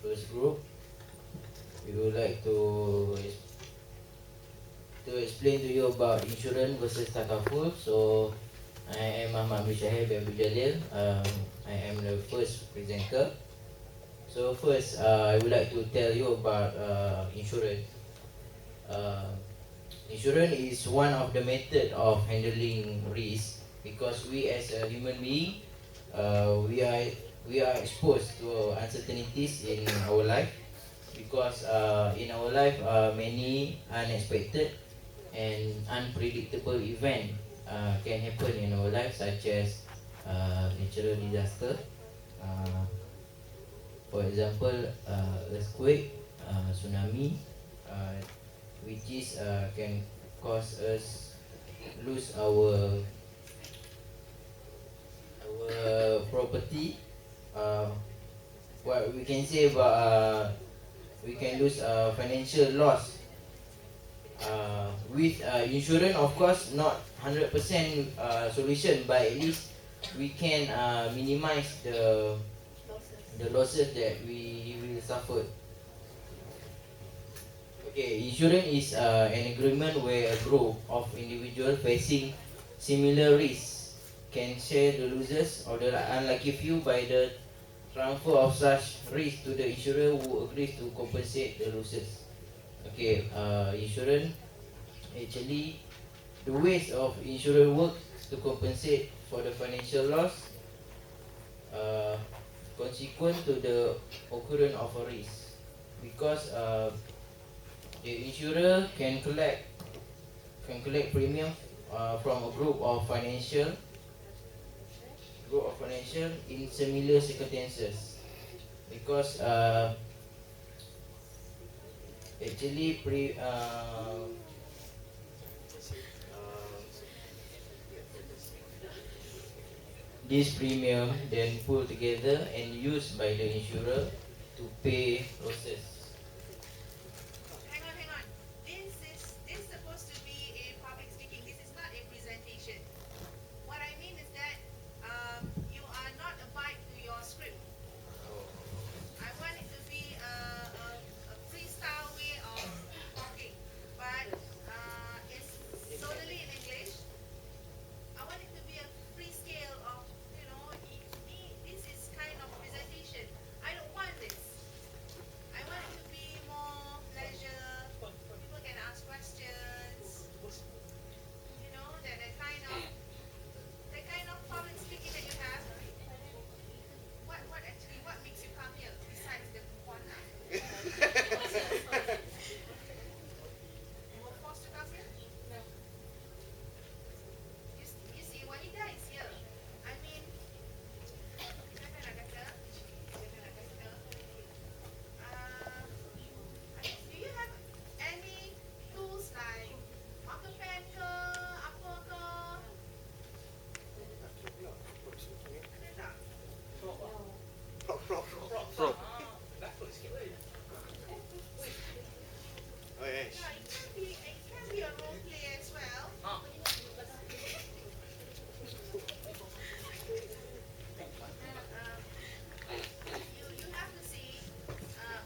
first group, we would like to explain to you about insurance versus takaful. So I am Muhammad Mishahir bin Abdul Jalil. I am the first presenter. So first, I would like to tell you about insurance. Uh, Insurance is one of the method of handling risk because we as a human being, uh, we are we are exposed to uncertainties in our life because in our life many unexpected and unpredictable event can happen in our life, such as natural disaster, uh, for example earthquake, tsunami, uh, which is can cause us lose our property. uh, what we can say about we can lose financial loss. With insurance, of course, not 100% solution, but at least we can minimize the losses that we will suffer. Okay, insurance is an agreement where a group of individuals facing similar risks can share the losses or the unlucky few by the transfer of such risk to the insurer who agrees to compensate the losses. Okay, insurance actually, the ways of insurance work to compensate for the financial loss uh, consequent to the occurrence of a risk, because the insurer can collect premium from a group of financial in similar circumstances, because actually this premium then pulled together and used by the insurer to pay losses. Hang on. This is supposed to be a public speaking. This is not a presentation. What I mean is that you are not abide to your script. I want it to be a freestyle way of talking, but it's solely in English. I want it to be a free scale of, this is kind of presentation. I don't want this. I want it to be more leisure. People can ask questions. That kind of public speaking that you have. What makes you come here besides the Puncak? You were forced to come here? You see, Wahida is here. I mean, jangan nak kata, uh, do you have any tools like marker pen ke, apa ke? Ada tak? Frog. Yeah, it can be a role play as well. You have to see,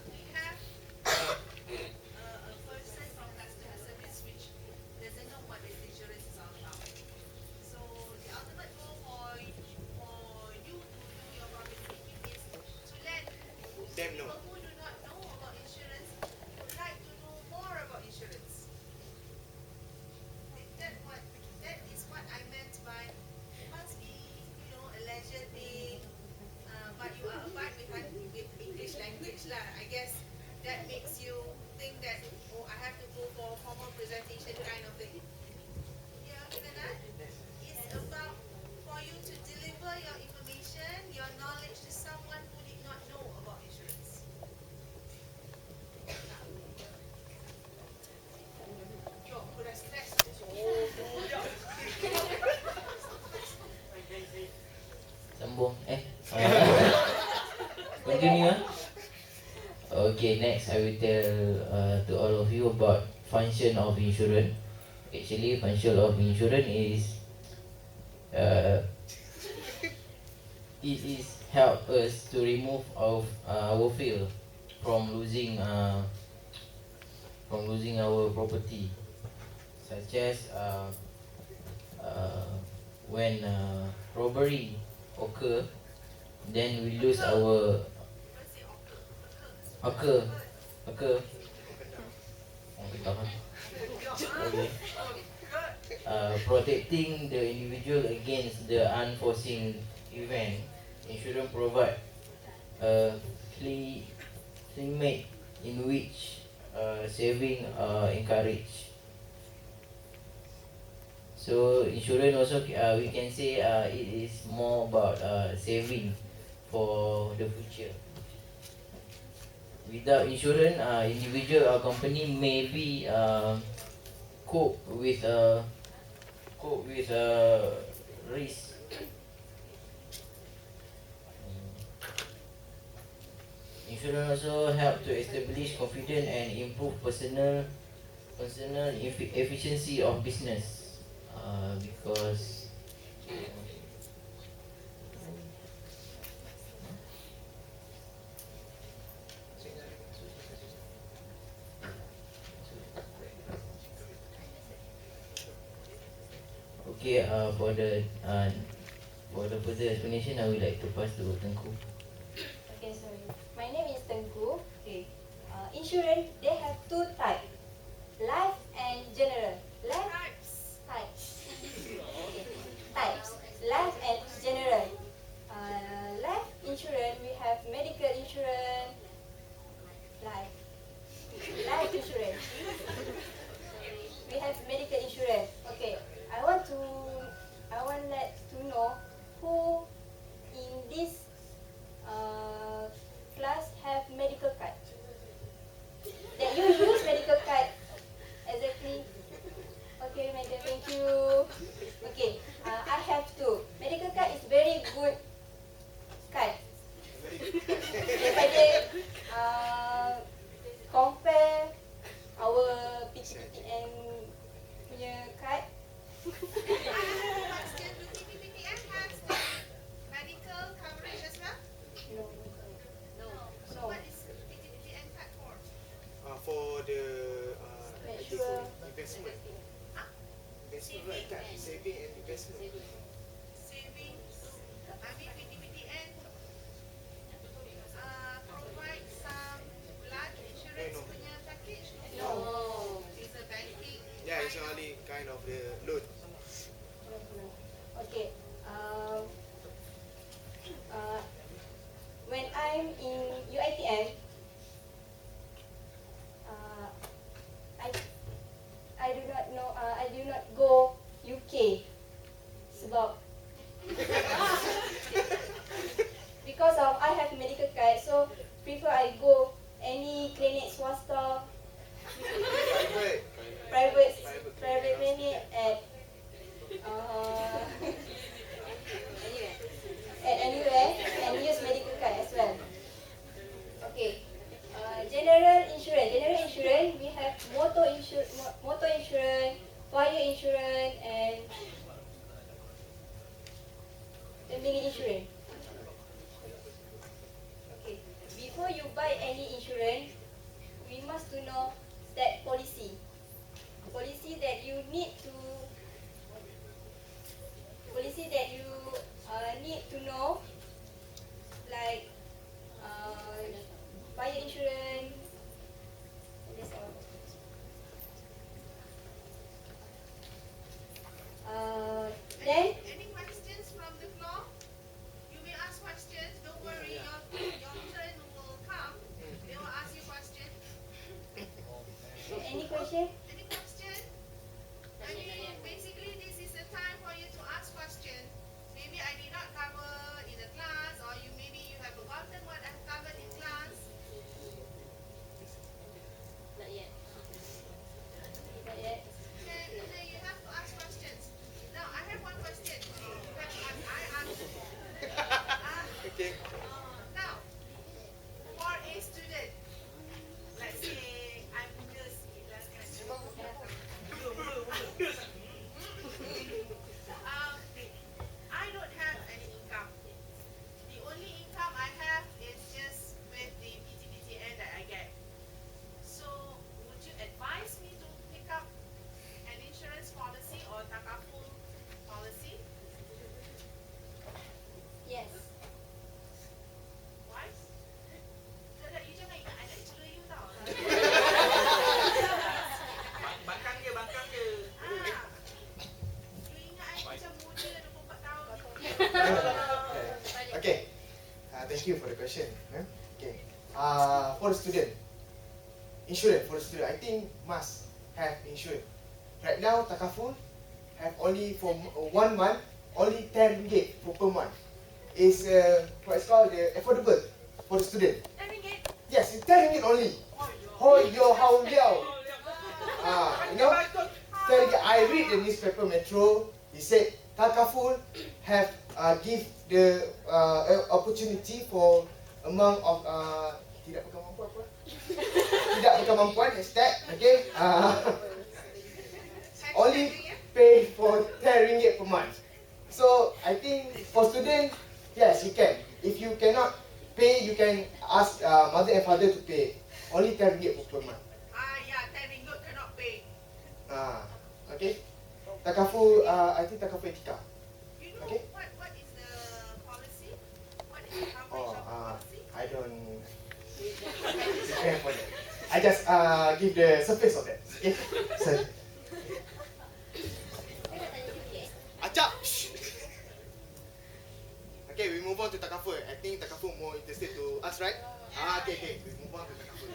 we have a person from customer service which doesn't know what this insurance is all about. So the ultimate goal for you to do your public speaking is to let people who do not know about insurance would like to know more about insurance. That is what I meant by it must be, a leisure thing, but you are abide with English language lah. I guess that makes you think that, oh, I have to go for formal presentation kind of thing. Yeah, betul tak? It's about for you to deliver your information, your knowledge to someone who did not know about insurance. Yo, aku dah stress. Sambung continue. Okay, next I will tell to all of you about function of insurance. Actually, function of insurance is uh, it is help us to remove of our fear from losing our property, such as uh, when robbery occur, then we lose our Don't say occur occur. occur. Okay. Protecting the individual against the unforeseen event, insurance provide a climate in which saving encouraged. So insurance also we can say it is more about saving for the future. Without insurance, individual or company may be cope with cope with risk. Insurance also help to establish confidence and improve personal efficiency of business. Because okay, for the further explanation, I would like to pass to Tengku. Okay, sorry. My name is Tengku. Okay. Insurance, they have two types. Life and general. Life types. Okay. Types. Life and general. Life insurance, we have medical insurance. Life. Life insurance. We have medical insurance. Okay. I want let to know who in this class have medical card. That you use medical card exactly. Okay, madam, thank you. Okay, I have two. Medical card is very good card. Daripada compare our PTPTN punya card. Question, do PTPTN have the medical coverage as well? No. So No. what is PTPTN card for? For the Make sure investment, Huh? investment right? Kan? Saving and investment. Savings. I mean PTPTN provide some life insurance No. punya package. No. It's a banking. Yeah, it's only kind of the loan. No. Okay. When I'm in Uitm, I I do not know. I do not go UK. Sebab because of I have medical card, so prefer I go any clinic swasta, Private. private clinic uh, at anywhere and use medical card as well. Okay. General insurance, we have motor insurance, fire insurance, and family insurance. Okay. Before you buy any insurance, we must to know that policy that you need to need to know, like fire insurance. That's all. Then Any questions from the floor? You may ask questions. Don't worry, your turn will come. They will ask you questions. any question? Any question? I mean, basically, this is the time for you to ask questions. Maybe I did not cover in the class, or maybe you have forgotten what I've covered in class. for the student. Insurance for the student. I think must have insurance. Right now, takaful have only for 1 month, only 10 ringgit per month. Is what is called the affordable for the student. 10 ringgit. Yes, it's 10 ringgit only. Hoi yo hao liao. You know, 10 ringgit. I read the newspaper Metro. He said takaful have give the opportunity for among of tidak berkemampuan apa? Tidak berkemampuan instead, okay? Only pay for 10 ringgit per month. So I think for student, yes, you can. If you cannot pay, you can ask mother and father to pay. Only 10 ringgit per month. Yeah, 10 ringgit cannot pay. Okay. Takaful, I think takaful etika. You know Okay. what is the policy? What is the coverage of the policy? I don't prepare for that. I just give the surface of that. Okay. So, Acap. Okay, we move on to takaful. I think takaful more interested to us, right? Okay. We move on to takaful.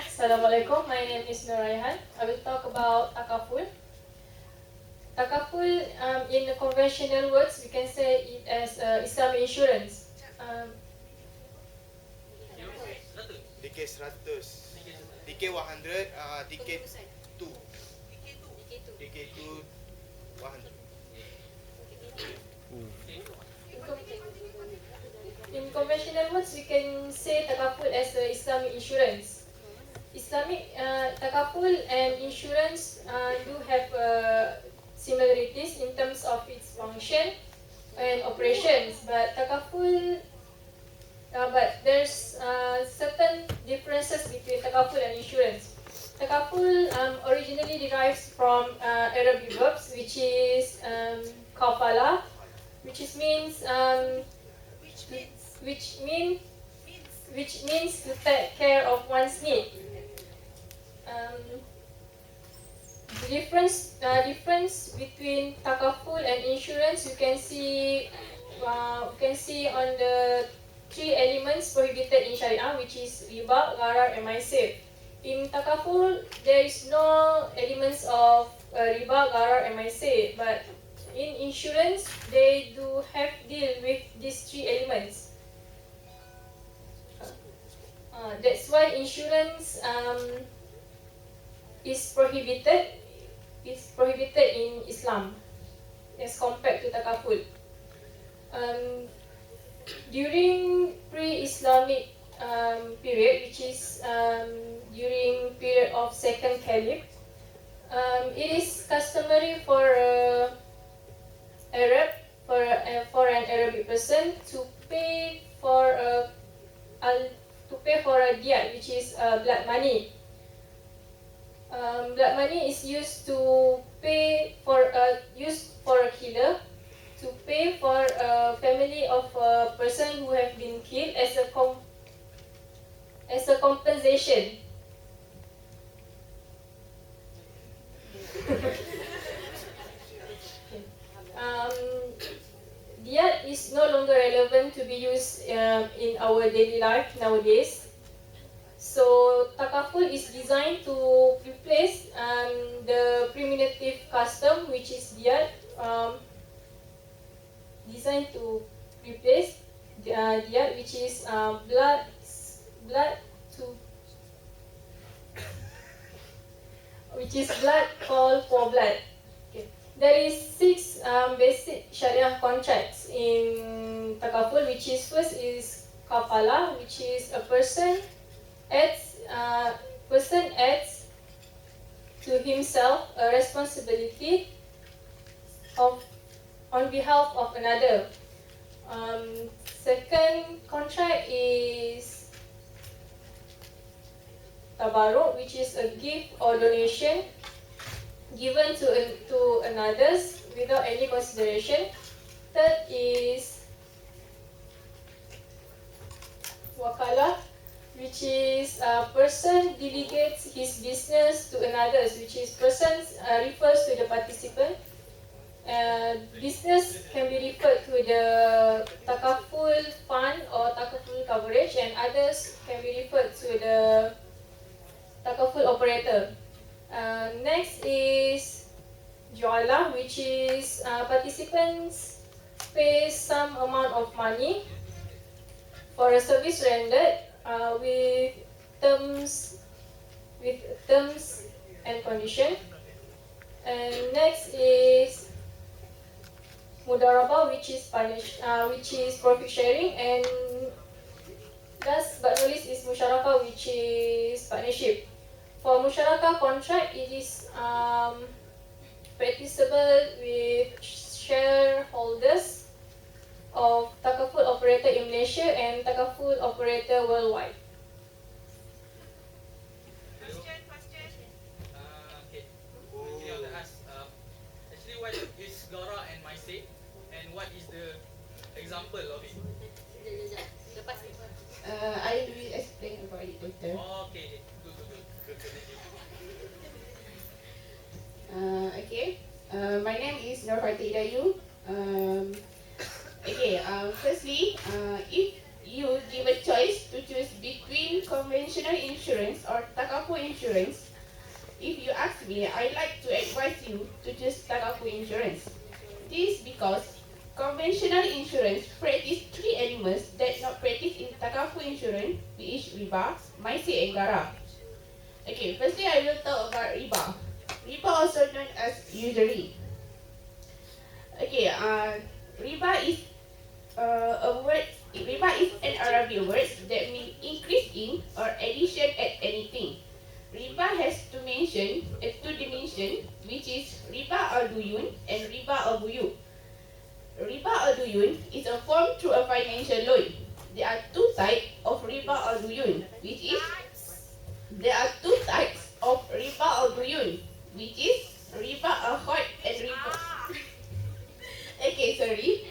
Assalamualaikum, my name is Nuraihan. I will talk about takaful. Takaful, in the conventional words, we can say it as Islamic insurance. DK 100, DK 100, DK 2, DK 2, 100. In conventional words, we can say takaful as Islamic insurance. Islamic takaful and insurance do have similarities in terms of its function and operations, but there's certain differences between takaful and insurance. Takaful originally derives from Arabic verbs, which is kafala, which means to take care of one's need. The difference between takaful and insurance you can see on the 3 elements prohibited in Sharia, which is riba, gharar, and maisir. In takaful, there is no elements of riba, gharar, and maisir, but in insurance, they do have deal with these 3 elements. That's why insurance is prohibited in Islam as compared to takaful. During pre-Islamic period, which is during period of second caliph, it is customary for an Arabic person to pay for a diyat, which is blood money. Blood money is used to pay for a killer, to pay for a family of a person who have been killed as a compensation. Diyat is no longer relevant to be used in our daily life nowadays. So takaful is designed to replace the primitive custom, which is diyat, designed to replace diyat, which is blood called for blood. Okay. There is 6 basic Sharia contracts in takaful, which is first is kafala, which is a person adds to himself a responsibility on behalf of another. Second contract is tabarruk, which is a gift or donation given to another's without any consideration. Third is wakalah, which is a person delegates his business to another, which is person refers to the participant. business can be referred to the takaful fund or takaful coverage, and others can be referred to the takaful operator. Next is jualah, which is participants pay some amount of money for a service rendered with terms and condition. And next is mudarabah, which is profit sharing, and last but not least is musyarakah, which is partnership. For musyarakah contract, it is practicable with shareholders of takaful operator in Malaysia and takaful operator worldwide. Question. Okay. Actually, I want to ask, actually, what is Gara and Maise, and what is the example of it? I will explain about it later. Okay, good. Okay. My name is Norfati Dayu. Firstly, if you give a choice to choose between conventional insurance or takaful insurance, if you ask me, I like to advise you to choose takaful insurance. This because conventional insurance practice three elements that not practiced in takaful insurance, which is riba, maise, and gara. Okay, firstly I will talk about riba. Riba also known as usury. Okay, riba is a word. Riba is an Arabic word that means increase in or addition at anything. Riba has two dimensions, which is riba al-duyun and riba al-buyu. Riba al-duyun is a form through a financial loan. There are two types of riba al-duyun, which is riba al-khod and riba. Okay, sorry.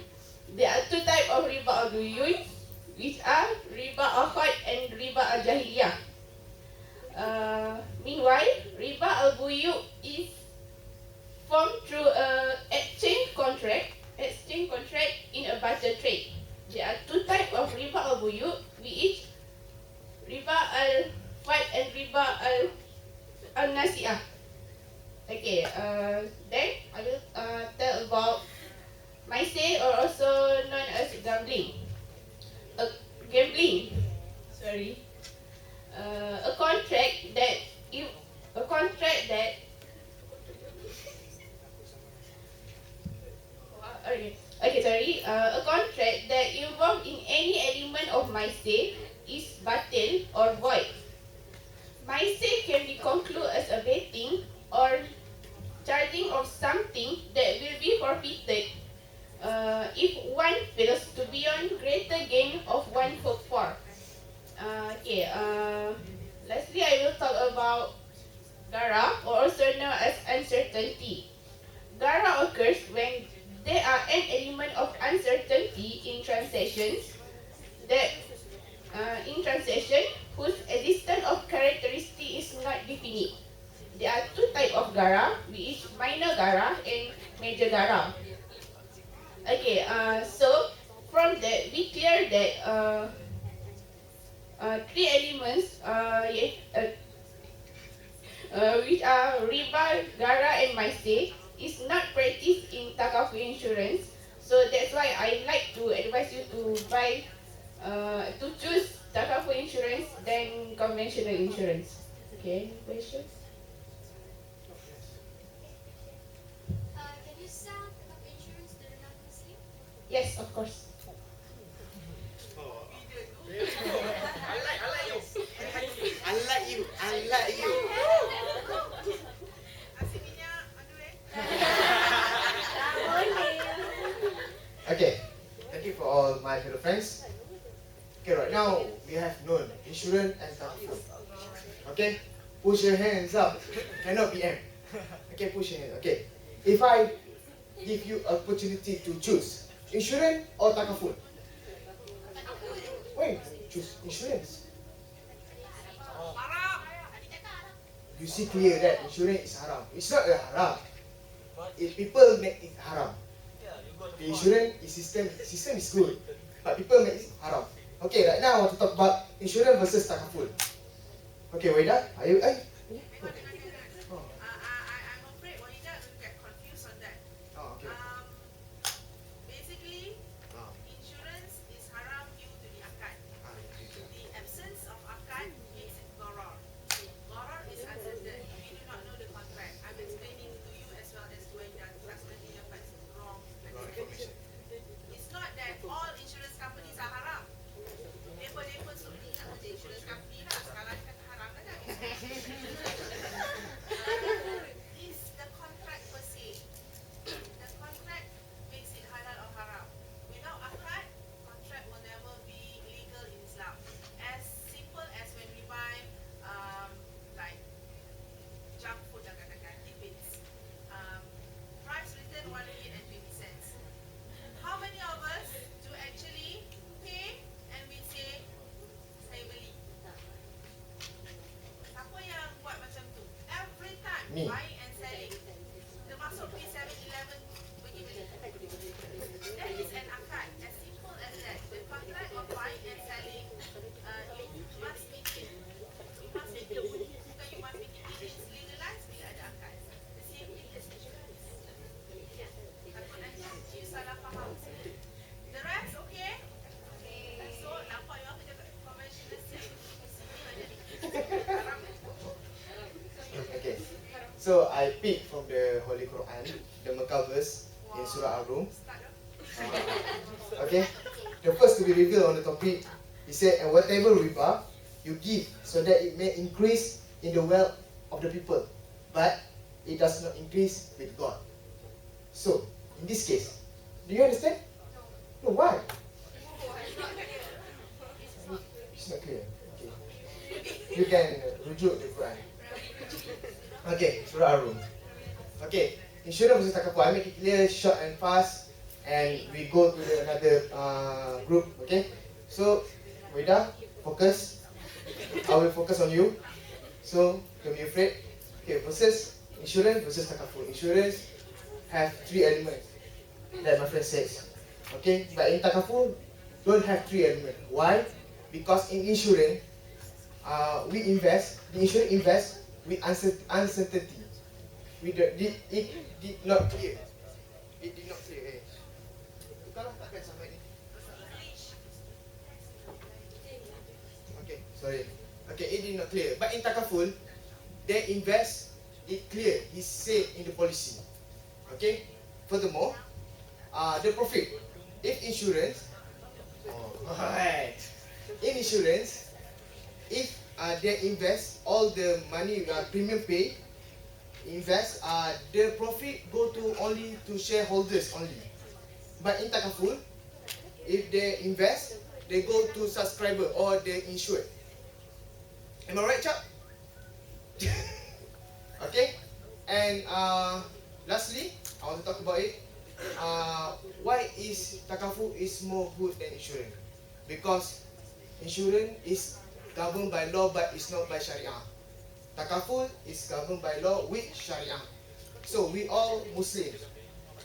There are two types of riba al-duyun, which are riba al-khod and riba al-jahiliyah. Meanwhile, riba al-buyu is formed through a exchange contract in a barter trade. There are two types of riba al-buyu, which riba al-fad and riba al-nasi'ah. Okay, then I will tell about maise, or also known as gambling. A contract that involved in any element of maise is batil or void. Maise can be concluded as a betting or charging of something that will be forfeited if one fails to beyond greater gain of one hoped for. Lastly, I will talk about gara, or also known as uncertainty. Gara occurs when there are an element of uncertainty in transactions whose existence of characteristic is not definite. There are two types of gara, which is minor gara and major gara. Okay, so from that we clear that three elements which are riba, gara, and maise is not practiced in takaful insurance. So that's why I like to advise you to buy to choose takaful insurance than conventional insurance. Okay, any questions? Can you sell insurance to the non-Muslim? Yes, of course. I like you. Asyik minyak, aduh Okay, thank you for all my fellow friends. Okay, right now we have known insurance and takaful. Okay, push your hands up. Cannot be M. Okay, push your hands. Okay, if I give you opportunity to choose insurance or takaful, wait, choose insurance. You see clear that insurance is haram. It's not a haram. if people make it haram. The insurance is system is good, but people make it haram. Okay, right now I want to talk about insurance versus takaful. Okay, Waida, are you? Hang on. I'm afraid Wahida will get confused on that. Oh, okay. Basically, Oh, insurance is haram due to the akad. The absence of akad makes it gharar. Gharar is uncertain. We do not know the contract. I'm explaining to you as well as to Wahida. That's when the wrong. wrong information. It's not that all insurance companies are haram. Mereka suruh ingat macam insurance company lah. Sekarang kan haram dah kan? Is the contract per se. The contract makes it halal or haram. Without akad, contract will never be legal in Islam. As simple as when we buy like junk food dah katakan, tidbits. Price written RM1.20. How many of us do actually pay and we say saya beli? Siapa yang buat macam tu? Every time Me. buying and selling, termasuk pergi 7-Eleven pergi beli. That is an akad, as simple as that. The contract of buying and selling, you must make it. You must make it. Bukan you must make it. It is legalized bila ada akad. The same thing as insurance. Takut nanti you salah faham. The rest okay? So nampak you kerja kat conventional siap. Sini ada haram. Okay. So I pick from the Holy Quran, the Mecca verse in Surah Al-Rum. Start dah. Okay. The first to be revealed on the topic, he said, and whatever riba you give, so that it may increase in the wealth of the people, but it does not increase with God. So, in this case, do you understand? No, why? It's not clear. Okay. You can rujuk the Quran. Okay, Surah Al-Rum. Okay, insurance versus takaful. I make it clear, short and fast, and we go to the another group. Okay, so Wida, focus. I will focus on you. So don't be afraid. Okay, versus insurance versus takaful. Insurance have 3 elements that my friend says. Okay, but in takaful don't have 3 elements. Why? Because in insurance, we invest. The insurance invest with uncertainty. It did not clear. It did not clear. Bukanlah takkan sampai ni. Okay, sorry. Okay, it did not clear. But in takaful, they invest. It clear. He said in the policy. Okay. Furthermore, the profit. If insurance, in insurance, if they invest all the money premium pay, invest the profit go to only to shareholders only. But in takaful, if they invest, they go to subscriber or the insured. Am I right, chap? Okay. And lastly, I want to talk about it. Why is takaful is more good than insurance? Because insurance is governed by law but it's not by Sharia. Takaful is governed by law with Sharia. So we all Muslims.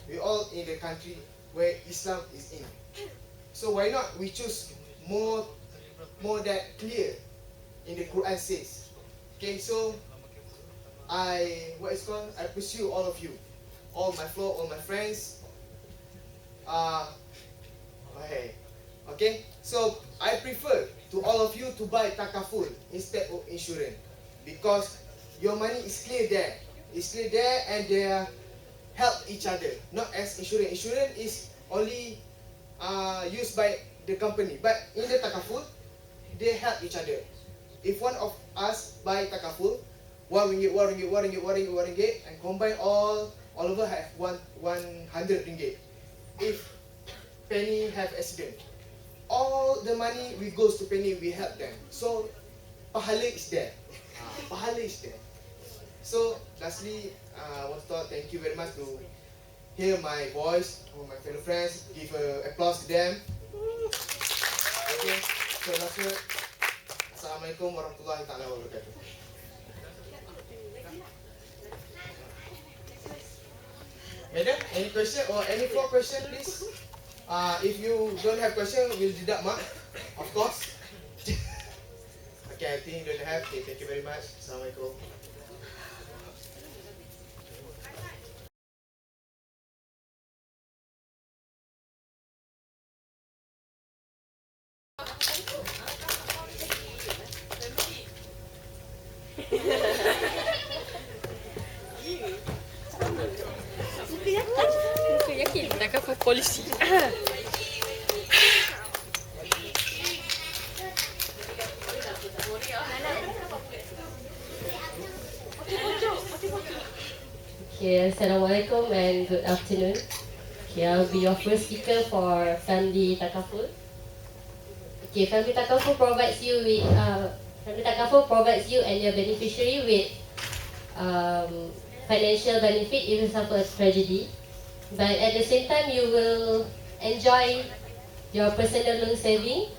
We all in the country where Islam is in. So why not we choose more that clear in the Quran says. Okay, so I pursue all of you, all my floor, all my friends. Okay, so I prefer to all of you to buy takaful instead of insurance because your money is clear there. It's clear there and they help each other, not as insurance. Insurance is only used by the company, but in the takaful, they help each other. If one of us buy takaful, RM1, and combine all over have 100 ringgit. If Penny have accident, all the money we goes to Penny, we help them. So pahala is there. Pahala is there. So lastly, I want to thank you very much to hear my voice to my fellow friends. Give applause to them. Okay. So last word. Assalamualaikum warahmatullahi taala wabarakatuh. Madam, any question or any more question, please? If you don't have question, we'll deduct mark, of course. Okay, I think you don't have. Okay, thank you very much. Assalamualaikum. Yakin takaful polisi. Okay, Assalamualaikum and good afternoon. Okay, I'll be your first speaker for Family Takaful. Okay, Family Takaful provides you with Family Takaful provides you and your beneficiary with financial benefit if you suffer a tragedy. But at the same time, you will enjoy your personal loan saving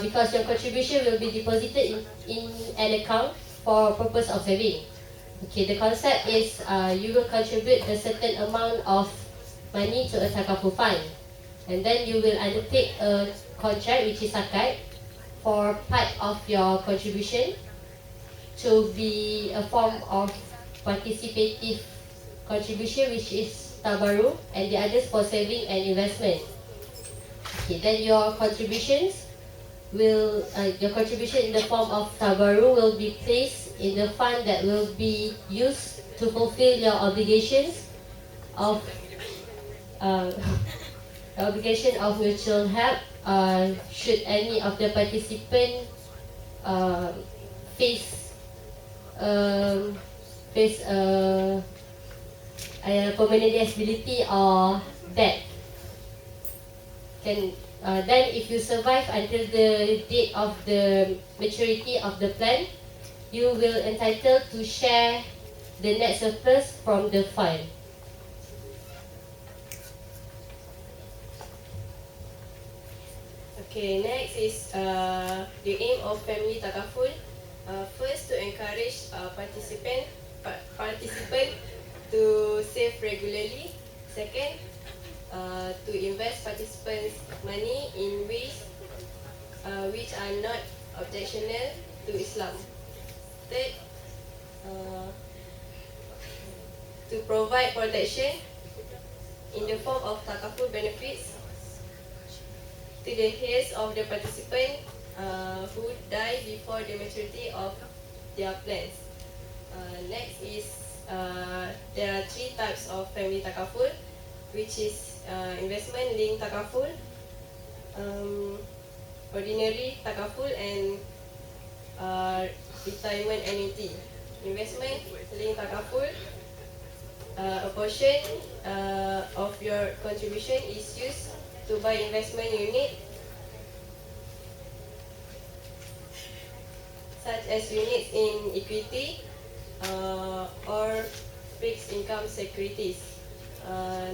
because your contribution will be deposited in an account for purpose of saving. Okay, the concept is you will contribute a certain amount of money to a takaful fund, and then you will undertake a contract which is zakat for part of your contribution to be a form of participative contribution which is tabaru, and the others for saving and investment. Okay, then your contributions in the form of tabaru will be placed in the fund that will be used to fulfill your obligations of obligation of mutual help should any of the participant face a permanent disability or death. Then if you survive until the date of the maturity of the plan, you will entitled to share the net surplus from the fund. Okay, next is the aim of Family Takaful. First, to encourage participant to save regularly. Second, to invest participants' money in ways which are not objectionable to Islam. Third, to provide protection in the form of takaful benefits to the heirs of the participant who die before the maturity of their plans. Next is there are 3 types of family takaful, which is investment linked takaful, ordinary takaful, and retirement annuity. Investment linked takaful, a portion of your contribution is used to buy investment unit, such as units in equity or fixed income securities.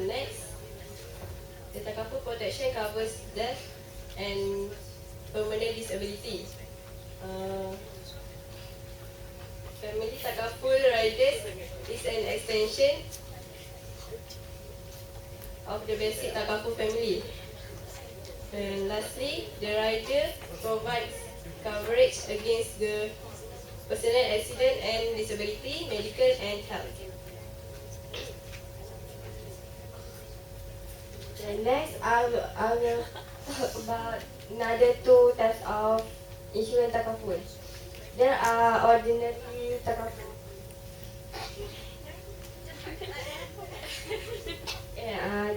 Next, the takaful protection covers death and permanent disability. Family takaful riders is an extension of the basic takaful family. And lastly, the rider provides coverage against the personal accident and disability, medical and health. And next, I will talk about another 2 types of insurance takaful. There are ordinary takaful.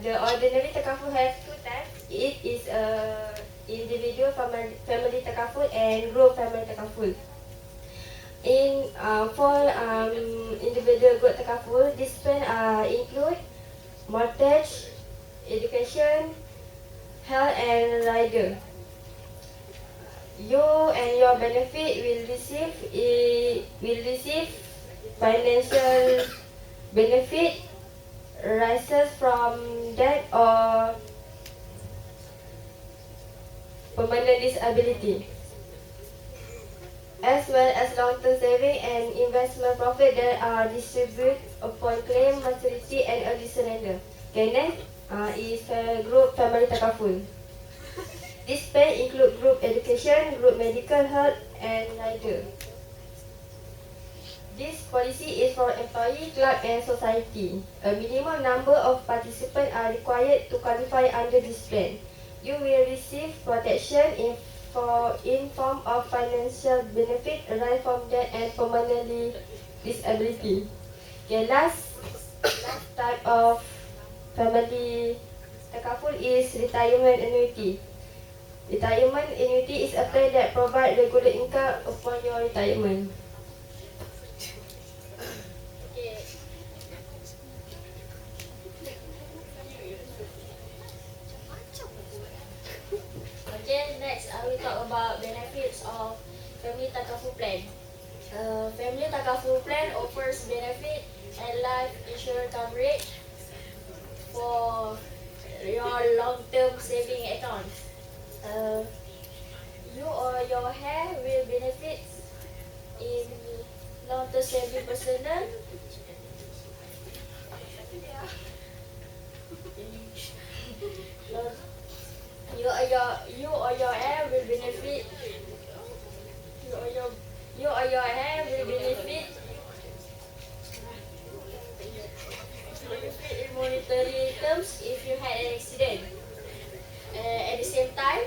The ordinary takaful have 2 types. It is individual family takaful and group family takaful. For individual group takaful, this plan include mortgage, education, health, and rider. You and your benefit will receive financial benefit rises from death or permanent disability. as well as long-term saving and investment profit that are distributed upon claim, maturity, and early surrender. Okay, next is group family takaful. This plan include group education, group medical health, and rider. This policy is for employee, clerk, and society. A minimum number of participants are required to qualify under this plan. You will receive protection in form of financial benefit arise from death and permanently disability. Okay, last type of family takaful is retirement annuity. Retirement annuity is a plan that provides regular income upon your retirement. Okay, next I will talk about benefits of family takaful plan. Family takaful plan offers benefit and life insurance coverage for your long-term saving accounts. You or your hair will benefit in long-term saving personal. You or your hair will benefit. You or your hair will benefit in monetary terms if you had an accident. At the same time,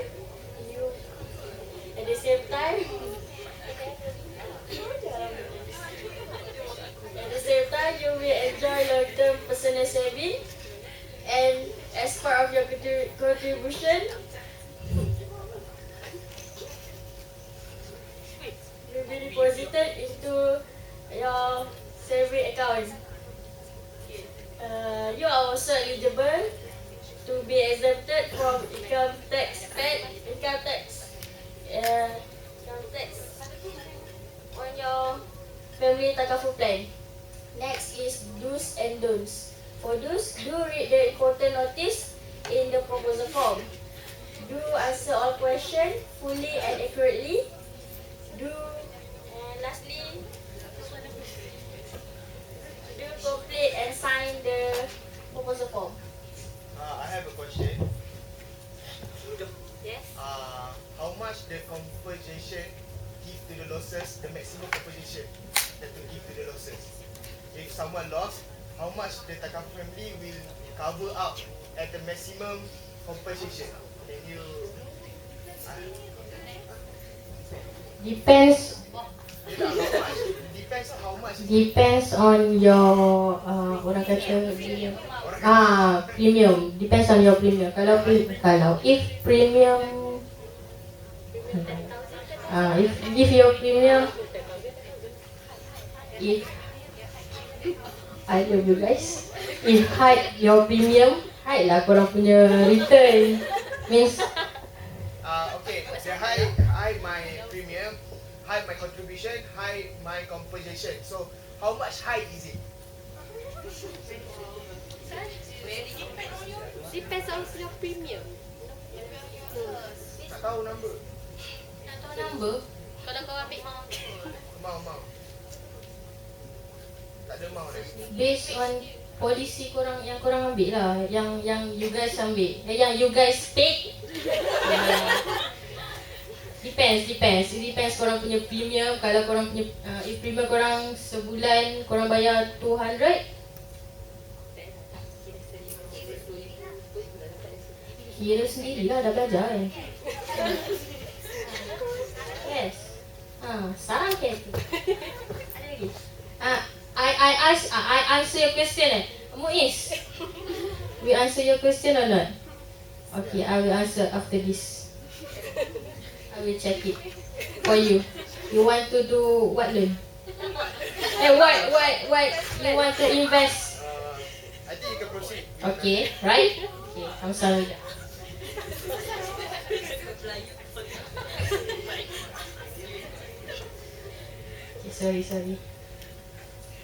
you will enjoy long-term personal saving, and as part of your contribution, will be deposited into your saving account. You are also eligible to be exempted from income tax on your family takaful plan. Next is do's and don'ts. For do's, do read the important notice in the proposal form. Do answer all questions fully and accurately. Lastly, do complete and sign the proposal form. I have a question. Yes. How much the compensation give to the losses, the maximum compensation that to give to the losses? If someone lost, how much the takaful family will cover up at the maximum compensation? Can you? Depends. How much? Depends how much. Depends on your orang kata premium. Depends on your premium. Kalau if premium if your premium, if I love you guys, if hide your premium, hide lah korang punya return. Means Okay, the high my premium, high my contribution, high my compensation. So how much high is it? Depends on your premium. Tak tahu number. number. Kalau kau ambil Mau. Tak ada mau lagi. Based on polisi korang yang korang ambil lah, yang you guys ambil, yang you guys take. Depends korang punya premium. Kalau korang punya if premium korang sebulan korang bayar 200, kira sendirilah, dah belajar kan. Yes. Sarang ke tu. Ada lagi. I answer your question Muiz. We answer your question or not? Okay, I will answer after this. I will check it for you. You want to do what learn? What you want to invest? I think you can proceed. Okay, right? Okay, I'm sorry. Okay, sorry.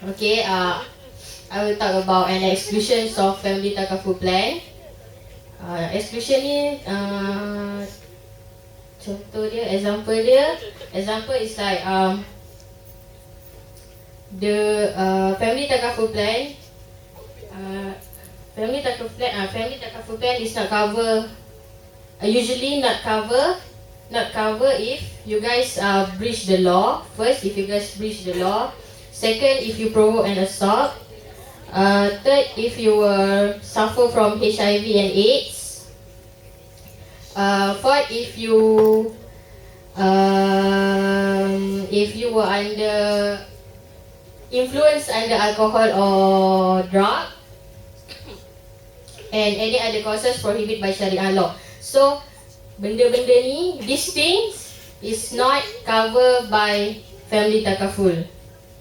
Okay, I will talk about an exclusion of family takaful plan. Exclusion ni contoh dia, example is like the family takaful plan. Family takaful plan is not cover. Usually not cover if you guys breach the law. First, if you guys breach the law. Second, if you provoke an assault. Third, if you suffer from HIV and AIDS. Fourth, if you were under influence under alcohol or drug, and any other causes prohibited by Sharia law. So, benda-benda ni, these things is not covered by family takaful.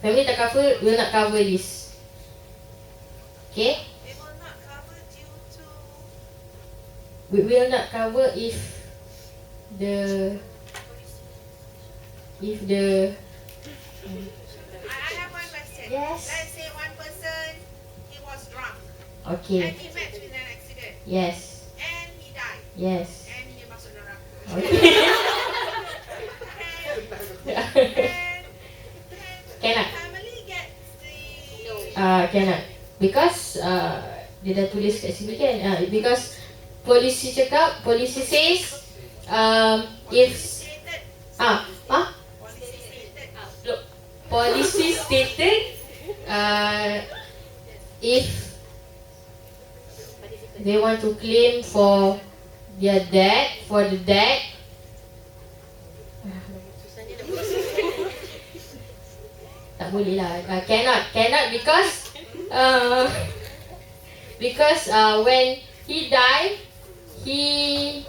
Family takaful will not cover this. Okay? It will not cover due to. We will not cover if the I have one question. Yes. Let's say one person, he was drunk. okay. And he met with an accident. Yes. And he died. Yes. And dia masuk neraka. Okay. And Cannot. family gets the. Cannot. Because dia dah tulis kat sini kan. Because polisi says if Stated. policy stated if they want to claim for their debt, tak boleh lah. Cannot because when he died, he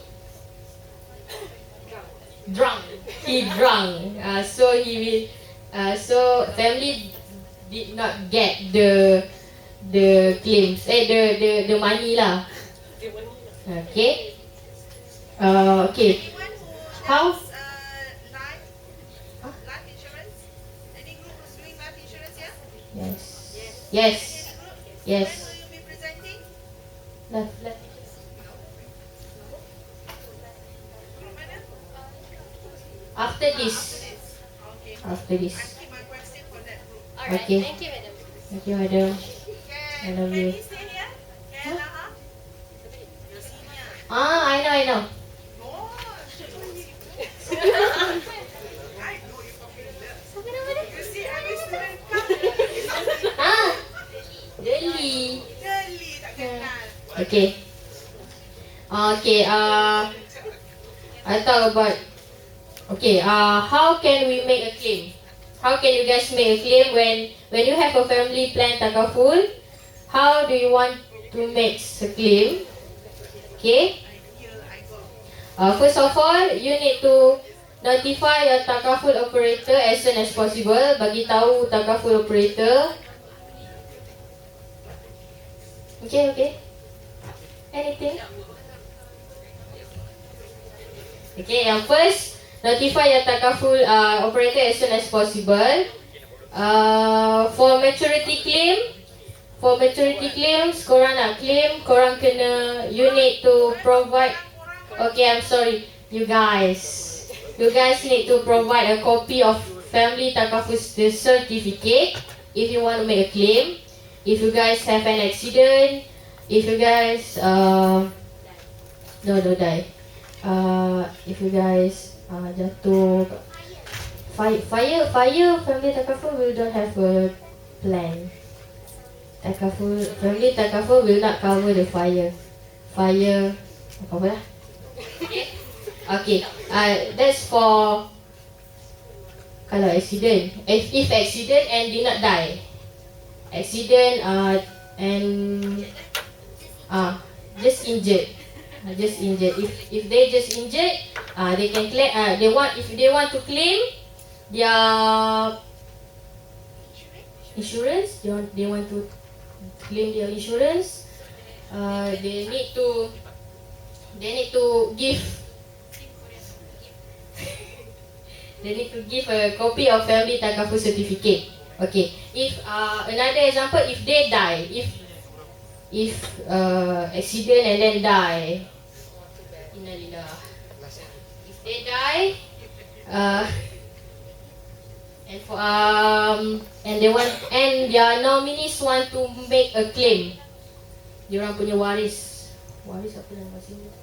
drunk. So he will. So family did not get the claims, the money lah. Okay. Okay. Anyone who How? does life insurance? Any group who's doing life insurance here? Yes. Any group? When will you be presenting? Left. Group mana? After this. Okay. After this. I keep my question for that group. Alright, Okay. thank you, madam. Thank you, madam. I Can love you. Penny stay here? Can Laha? You're senior. I know. No. I know you popular. You see every student come. Really. Really tak kenal. Okay. I talk about. Okay. How can we make a claim? How can you guys make a claim when you have a family plan takaful? How do you want to make a claim? Okay. Here I go. First of all, you need to notify your takaful operator as soon as possible. Bagi tahu takaful operator. Okay. Anything? Okay, yang first, notify your takaful operator as soon as possible. For maturity claims, korang nak claim, korang kena, you need to provide. Okay, I'm sorry, you guys need to provide a copy of family takaful certificate if you want to make a claim. If you guys have an accident, if you guys don't die. If you guys jatuh fire family takaful will don't have a plan. Family takaful will not cover the fire apa lah. Okay, that's for kalau accident. If accident and did not die, accident and just injured. If they just injured, they can claim. If they want to claim their insurance, they want to claim their insurance. They need to give. They need to give a copy of family takaful certificate. Okay. If another example, if they die, if accident and then die, innalillah. If they die, uh, and they want, and their nominees want to make a claim. Diorang punya waris apa nama bahasa Inggeris?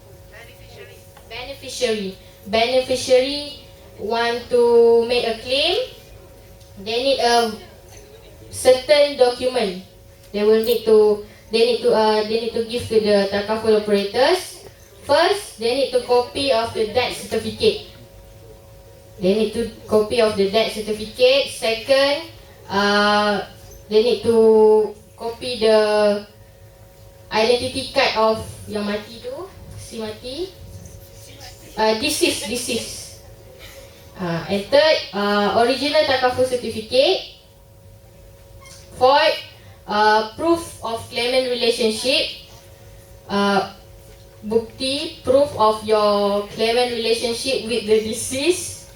Beneficiary want to make a claim. They need a certain document. They need to give to the takaful operators. First, they need to copy of the death certificate. Second, they need to copy the identity card of yang mati tu, si mati. Deceased. And third, original takaful certificate. Fourth, proof of claimant relationship. Bukti, proof of your claimant relationship with the deceased.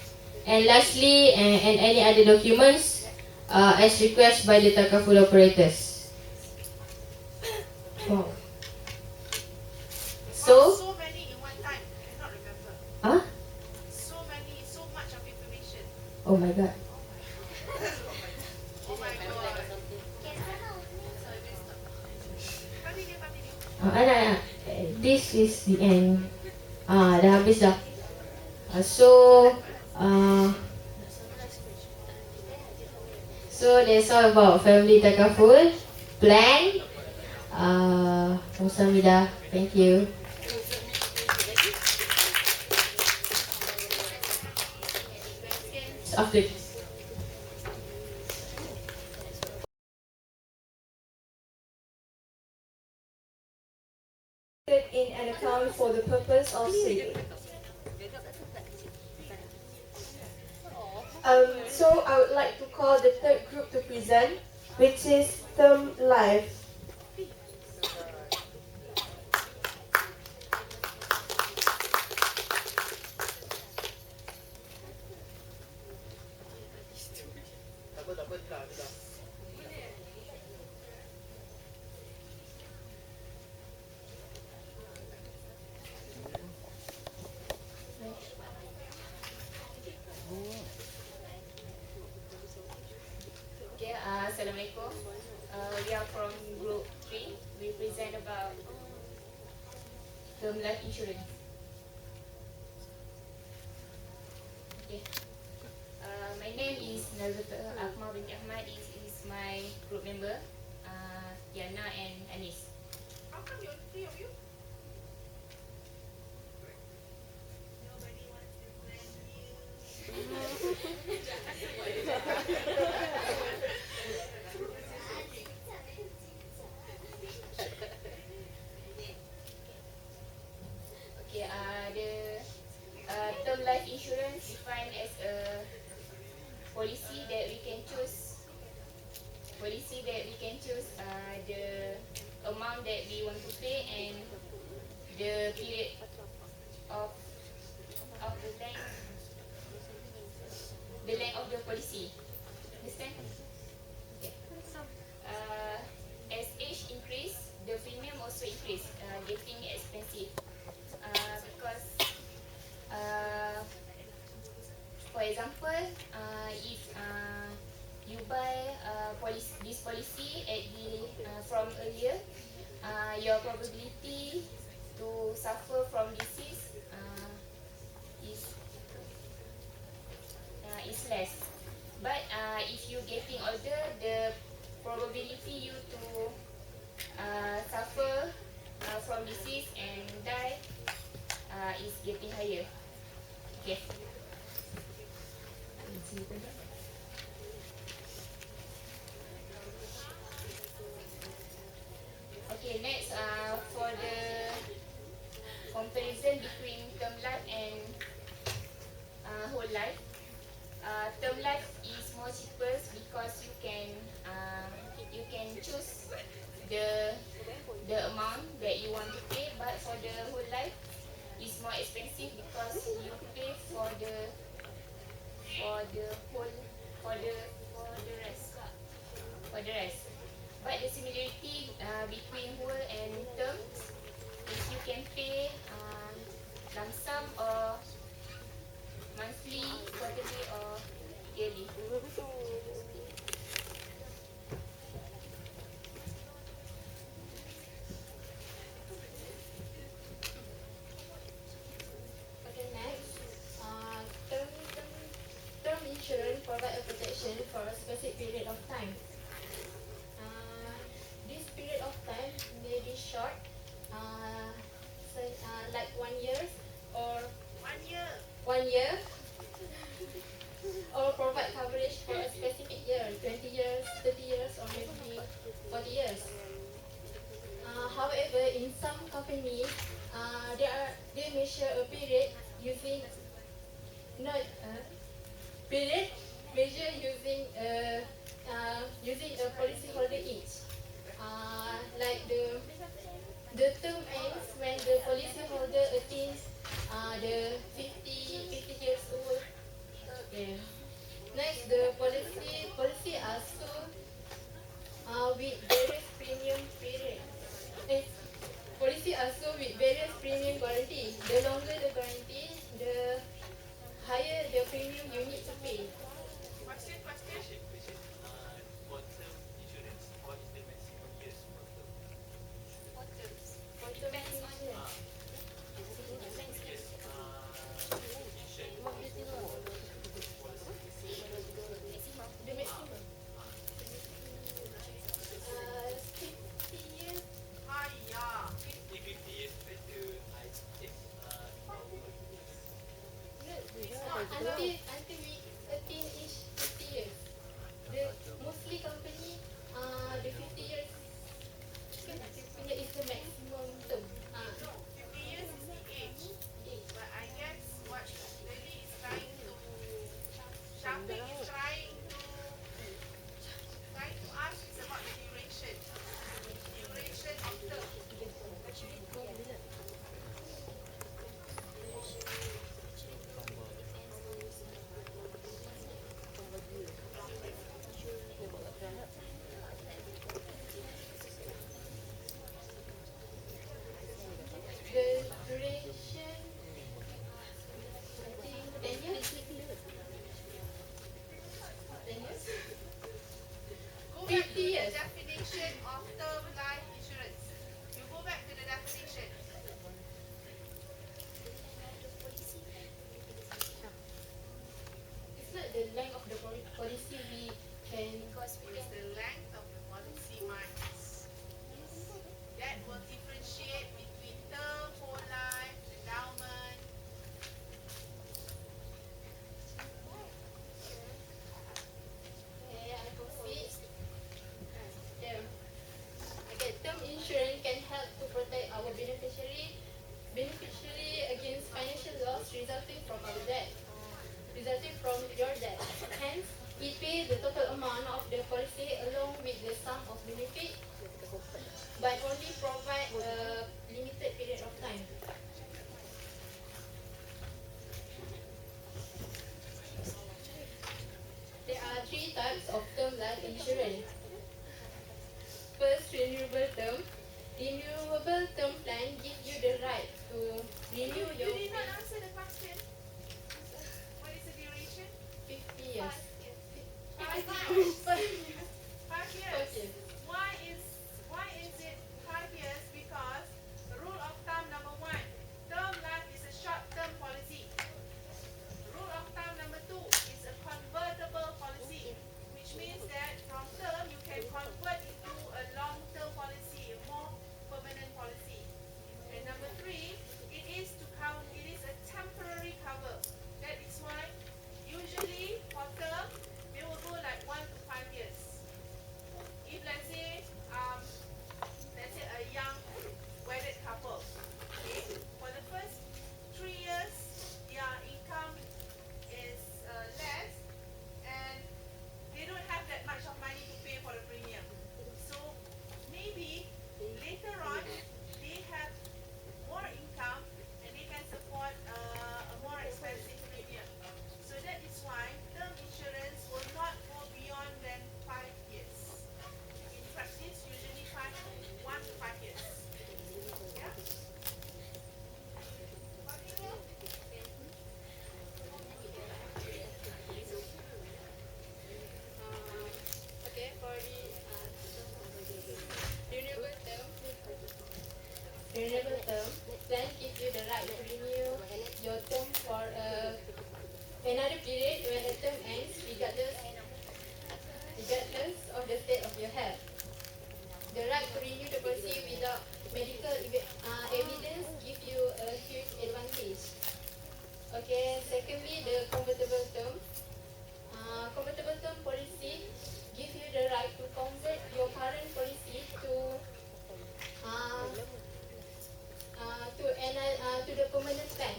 And lastly, and any other documents as requested by the takaful operators. Wow. So many in one time. I cannot remember. Huh? So much of information. Oh my god. Oh my god. Continue. Anak, this is the end. Dah habis dah. So that's all about family takaful plan. Kamsahamnida. Thank you. After in an account for the purpose of saving. So I would like to call the third group to present, which is term life. Okay, Assalamualaikum. We are from group 3. We present about term life insurance. Okay. My name is Nazata Akmal binti Ahmad. This is my group member, Yana and Anis. How come you're three of you? Nobody wants to blend you. Okay, the term life insurance defined as a policy that we can choose. The amount that we want to pay and the period of the length of the policy. Understand? Okay. As age increase, the premium also increase, getting expensive. Because for example, if you buy this policy at from earlier, your probability to suffer from disease is less. But if you getting older, the probability you to suffer from disease and die is getting higher. Okay. Okay, next for the comparison between term life and whole life. Term life is more cheapest because you can choose the amount that you want to pay, but for the whole life it's more expensive because you pay for the rest. But the similarity between whole and term is you can pay lump sum or monthly, quarterly, or yearly. Okay, next, term, term, term insurance provide a protection for a specific period of time. Uh, this period of time may be short, like 1 year or 1 year. 1 year, or provide coverage for a specific year, 20 years, 30 years, or maybe 40 years. However, in some companies, they measure a period using not period measure using a policyholder age. Like the term ends when the policyholder attains the 50 years old. Yeah. Next, the policy are sold with various premium period. Eh, Policy are sold with various premium guarantee. The longer the guarantee, the higher the premium you need to pay. Question. For term insurance, what is the maximum years for term? For term insurance, Yes, insured policy. the maximum 50 years. Hiya. 50 years better, I guess, Until we attain age 50 years. The mostly company, the 50 years is the maximum term. 50 years is the age. But I guess what Lily is trying to, Shafiq is trying to ask is about the duration. Duration of term. The duration, I think 10 years. 10 years? Go back to 50 the years. definition of term life insurance. You go back to the definition. It's not the length of the policy we can. It's the length of the policy months. That will differentiate between term, whole life, endowment. Okay, I proceed. Yeah. Okay, term insurance can help to protect our beneficiary against financial loss resulting from your debt. Hence, it pays the total amount of the policy along with the sum of benefit, but only provide a limited period of time. There are 3 types of term life insurance. First, renewable term. Renewable term plan gives you the right to renew You your did not answer the question. What is the duration? 50 years. 5 years. 5 years. Okay. Why is it 5 years? Because rule of thumb number 1, term life is a short-term policy. Rule of thumb number 2 is a convertible policy, which means that from term you can convert into a long-term policy, a more permanent policy. And number 3, it is a temporary benefit when the term ends regardless of the state of your health. The right to renew the policy without medical evidence gives you a huge advantage. Okay, secondly, the convertible term. Convertible term policy gives you the right to convert your current policy to the permanent plan.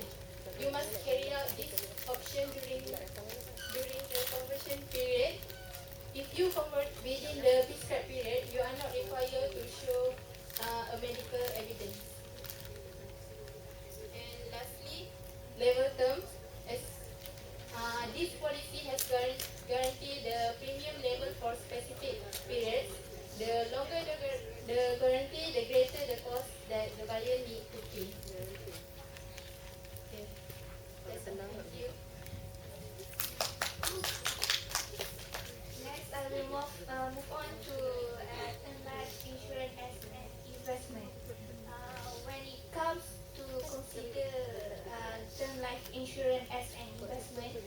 You must carry out this option during the conversion period. If you convert within the prescribed period, you are not required to show a medical evidence. And lastly, level term. As this policy has guaranteed the premium level for specific periods. The longer the guarantee, the greater the cost that the buyer need to pay. Okay, that's all. Thank you. Next, I will move on to term life insurance as an investment. When it comes to consider term life insurance as an investment,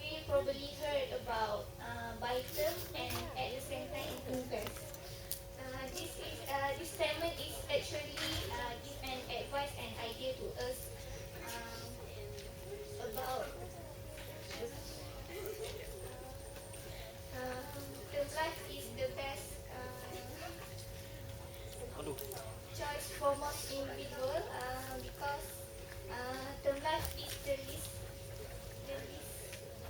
we probably heard about buy term and at the same time invest. This statement is actually give an advice and idea to us about term life is the best choice for most individual because term life is the least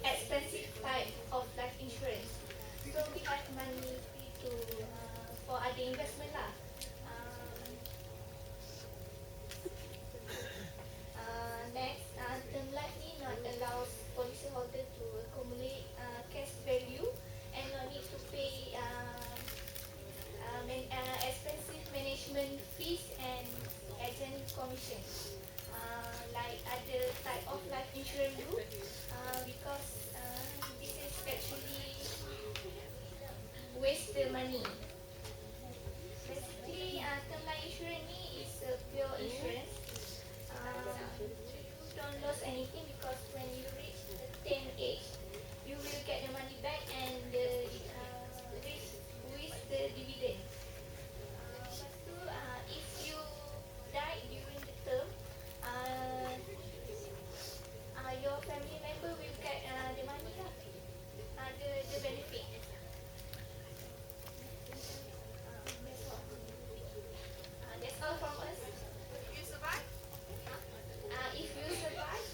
expensive type of life insurance. So we have money to for other investment lah. Next, term life ni not allows policyholder to accumulate cash value and not need to pay expensive management fees and agent commission like other type of life insurance do because this is actually waste the money. Basically, term life insurance ni is a pure insurance. You don't lose anything because when you reach the 10 age, you will get the money back and with the dividend. Lepas tu, if you die during the term, your family member will get the money lah, the benefit. That's all from us. You survive? If you survive,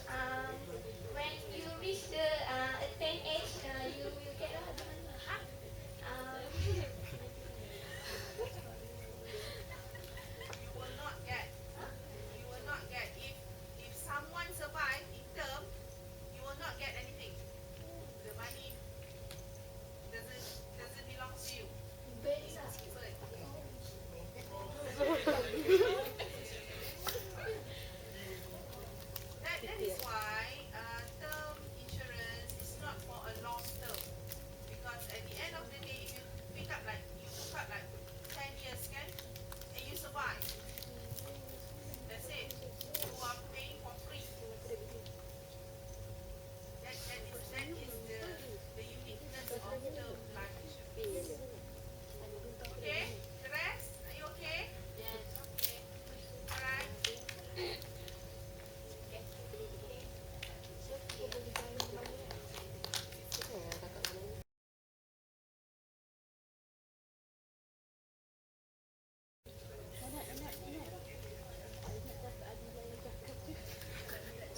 when you reach the 10 age, you will get the money. You will not get. You will not get. If someone survive in term, you will not get anything. The money doesn't belong to you. Very lah. That is why term insurance is not for a long term, because at the end of the day, if you pick up like 10 years, can, and you survive, that's it. You are paying for free. That is the uniqueness of term life insurance. Okay, the rest, are you okay? Yes. Okay. All right.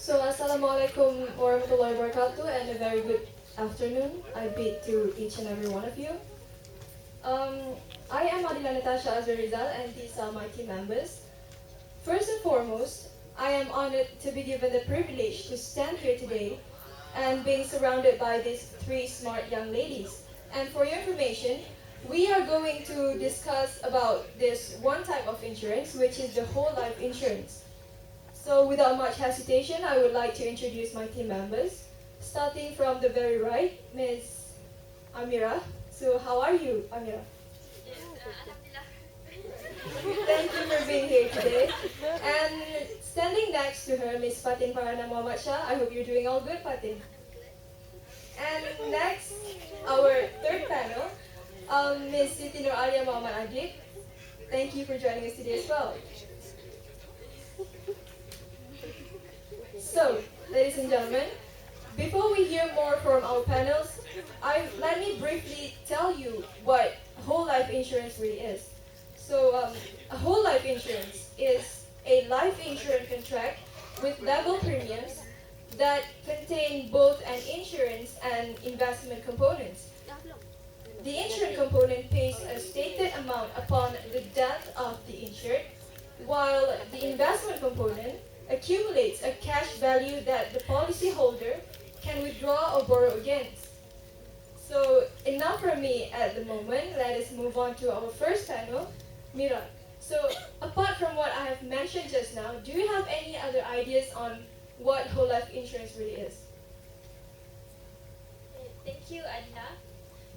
So, Assalamualaikum warahmatullahi wabarakatuh and a very good afternoon I bid to each and every one of you. I am Adila Natasha Azrizal and these are my team members. First and foremost, I am honored to be given the privilege to stand here today and being surrounded by these three smart young ladies. And for your information, we are going to discuss about this one type of insurance, which is the whole life insurance. So without much hesitation, I would like to introduce my team members. Starting from the very right, Ms. Amira. So how are you, Amira? Yes, Alhamdulillah. Thank you for being here today. And standing next to her, Ms. Fatin Farhana Muhammad Shah. I hope you're doing all good, Fatin. next, our third panel, Ms. Siti Nur Alia Muhammad Adib. Thank you for joining us today as well. So, ladies and gentlemen, before we hear more from our panels, let me briefly tell you what whole life insurance really is. So, a whole life insurance is a life insurance contract with level premiums that contain both an insurance and investment components. The insurance component pays a stated amount upon the death of the insured, while the investment component accumulates a cash value that the policyholder can withdraw or borrow against. So enough from me at the moment. Let us move on to our first panel, Mira. So apart from what I have mentioned just now, do you have any other ideas on what whole life insurance really is? Thank you, Adna.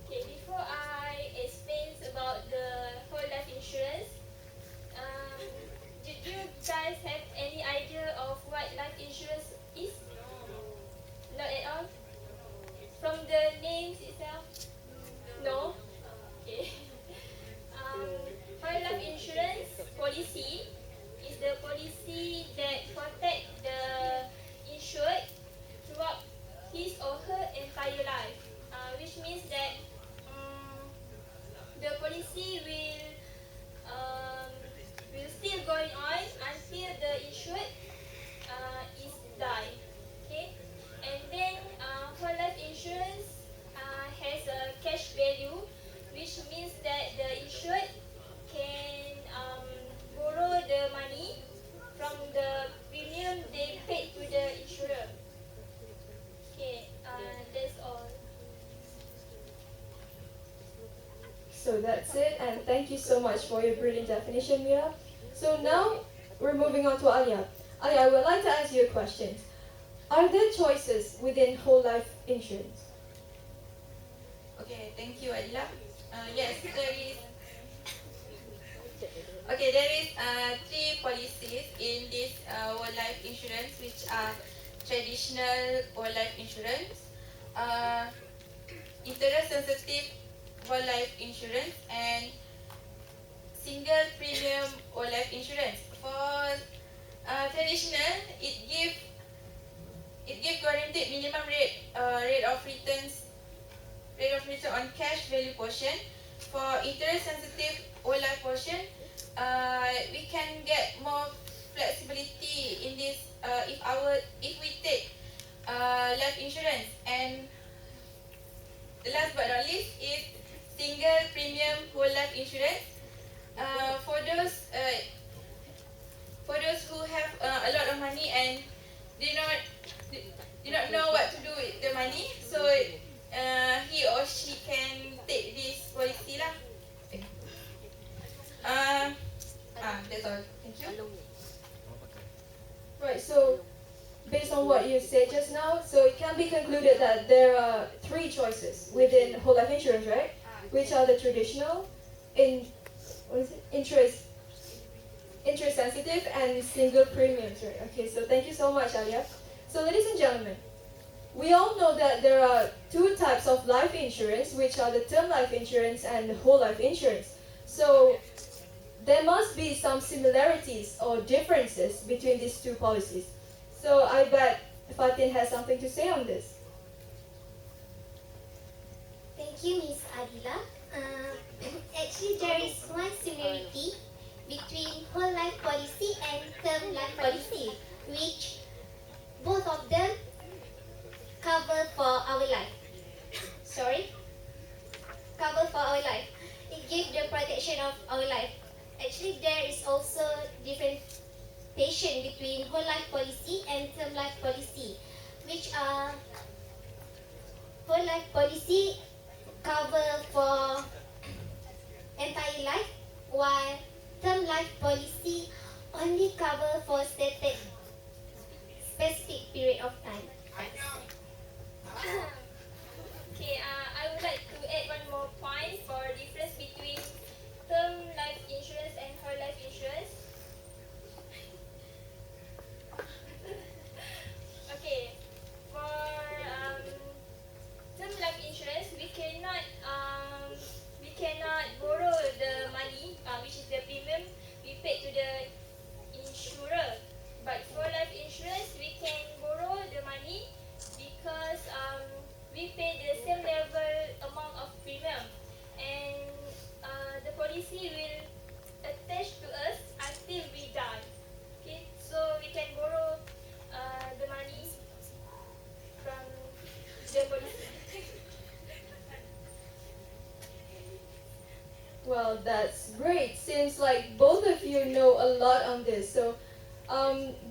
Okay, before I explain about the whole life insurance, did you guys have any idea of what life insurance is? Not at all? From the names itself? No? Okay. Whole life insurance policy is the policy that protect the insured throughout his or her entire life, which means that the policy will still going on until the insured is die. Okay, and then whole life insurance has a cash value, which means that the insured can borrow the money from the premium they paid to the insurer. Okay, that's all. So that's it, and thank you so much for your brilliant definition, Mira. So now we're moving on to Alia. Alia, I would like to ask you a question. Are there choices within whole life insurance? Okay, thank you, Adila. Yes, there is. Okay, there is three policies in this whole life insurance, which are traditional whole life insurance, interest sensitive whole life insurance, and single premium whole life insurance. For traditional, it give guaranteed minimum rate of return on cash value portion. For interest sensitive whole life portion, we can get more flexibility in this if we take life insurance. And the last but not least is single premium whole life insurance. For those who have a lot of money and do not know what to do with the money, so he or she can take this policy lah. That's all. Thank you. Right, so based on what you said just now, so it can be concluded that there are three choices within whole life insurance, right? Which are the traditional, interest sensitive, and single premiums, right? Okay, so thank you so much, Alia. So ladies and gentlemen, we all know that there are two types of life insurance, which are the term life insurance and the whole life insurance. So there must be some similarities or differences between these two policies. So I bet Fatin has something to say on this. Thank you, Ms. Adila. Actually, there is one similarity between whole life policy and term life policy, which both of them cover for our life. Cover for our life. It gives the protection of our life. Actually, there is also differentiation between whole life policy and term life policy, which are whole life policy cover for entire life, while term life policy only cover for stated specific period of time. Okay, I would like to add one more point for difference between term life insurance and whole life insurance. Okay, for term life cannot borrow the money, which is the premium we paid to the insurer. But for life insurance, we can borrow the money because we pay the same level amount of premium, and the policy will attach to us until we die. Okay, so we can borrow the money from the policy. Well, that's great. Seems like both of you know a lot on this. So,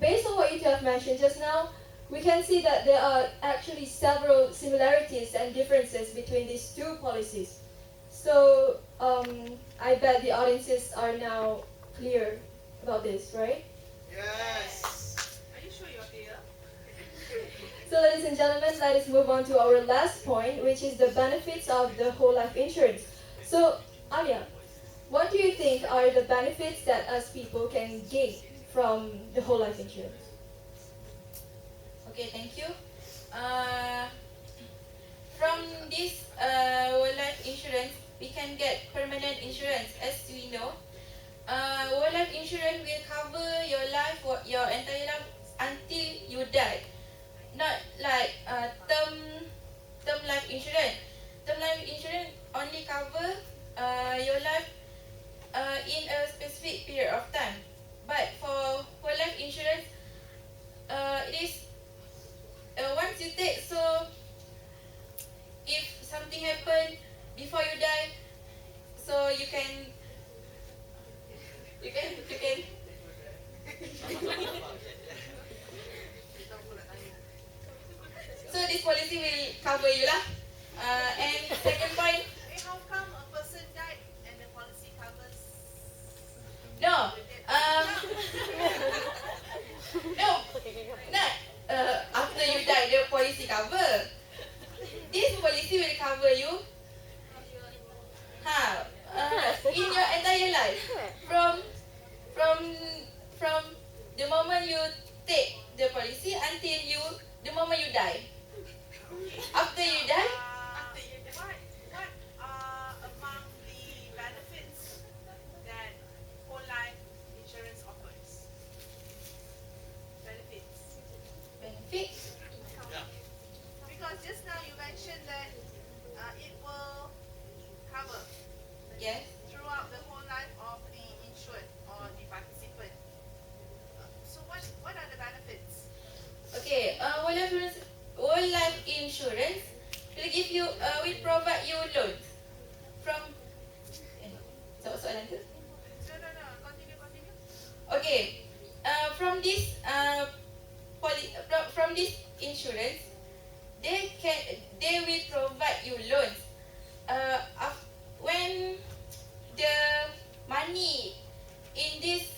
based on what you have mentioned just now, we can see that there are actually several similarities and differences between these two policies. So, I bet the audiences are now clear about this, right? Yes. Are you sure you're clear? So, ladies and gentlemen, let us move on to our last point, which is the benefits of the whole life insurance. So, Alia, what do you think are the benefits that us people can gain from the whole life insurance? Okay, thank you. From this whole life insurance, we can get permanent insurance. As we know, whole life insurance will cover your life, for your entire life until you die. Not like term life insurance. Term life insurance only cover your life in a specific period of time. But for whole life insurance, it is once you take, so if something happen before you die, so you can so this policy will cover you lah. And second point, How come a person died and the policy covers? no, no, not after you die the policy cover. This policy will cover you in your entire life from the moment you take the policy until the moment you die. After you die, What are among the benefits that whole life insurance offers? Benefits. Because just now you mentioned that it will cover yes. throughout the whole life of the insured or the participant. So what are the benefits? Okay, whole life insurance will give you, will provide you loans from. Soalan tu? No. Continue. Okay, from this from this insurance, they will provide you loans. When the money in this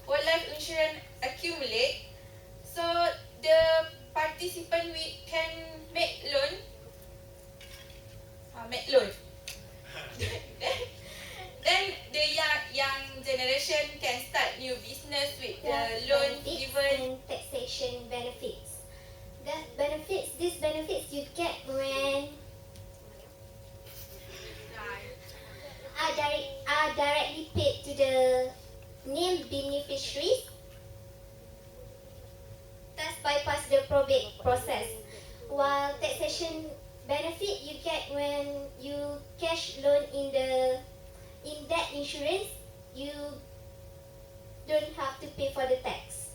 whole life insurance accumulate, so the participant can make loan. Then the young generation can start new business with the loan benefits given. and taxation benefits. These benefits you get when are directly paid to the named beneficiaries, thus bypass the probate process. While taxation benefit you get when you cash loan in that insurance, you don't have to pay for the tax.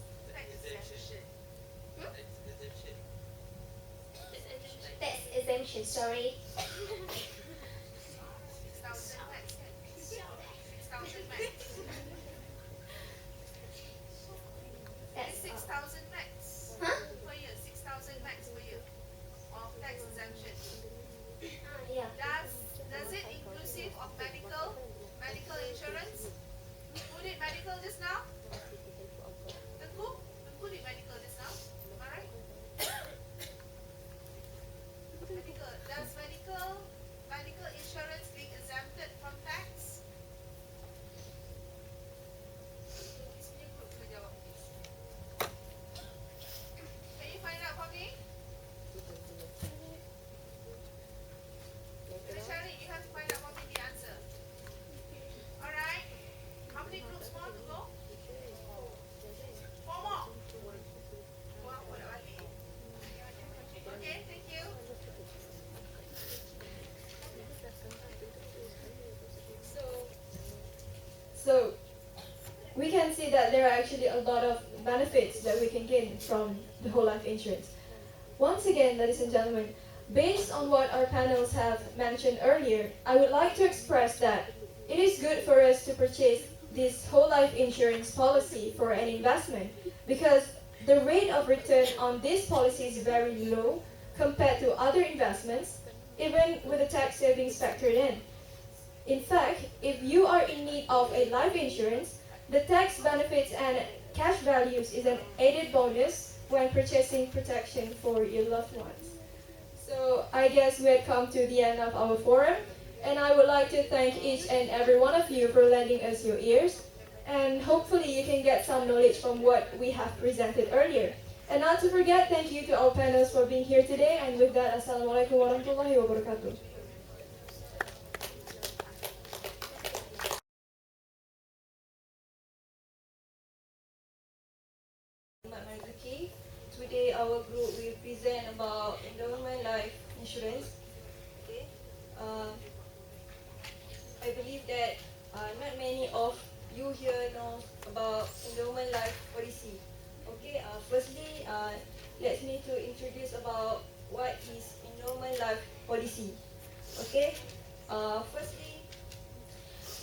Tax exemption, sorry. 6,000 max. 6,000 max. That's 6,000 max Huh? per year. 6,000 max per year of tax exemption. Yeah. Does it inclusive of medical insurance? Who did medical just now? Who did medical just now? Am I right? Medical. Does medical insurance being exempted from tax? This punya group kena jawab, please. Can you find out for me? Kena can see that there are actually a lot of benefits that we can gain from the whole life insurance. Once again, ladies and gentlemen, based on what our panels have mentioned earlier, I would like to express that it is good for us to purchase this whole life insurance policy for an investment because the rate of return on this policy is very low compared to other investments, even with the tax savings factored in. In fact, if you are in need of a life insurance, the tax benefits and cash values is an added bonus when purchasing protection for your loved ones. So I guess we had come to the end of our forum, and I would like to thank each and every one of you for lending us your ears, and hopefully you can get some knowledge from what we have presented earlier. And not to forget, thank you to our panels for being here today, and with that, Assalamualaikum warahmatullahi wabarakatuh. Today our group will present about endowment life insurance. Okay. I believe that not many of you here know about endowment life policy. Okay. Firstly, let me to introduce about what is endowment life policy. Okay. Firstly,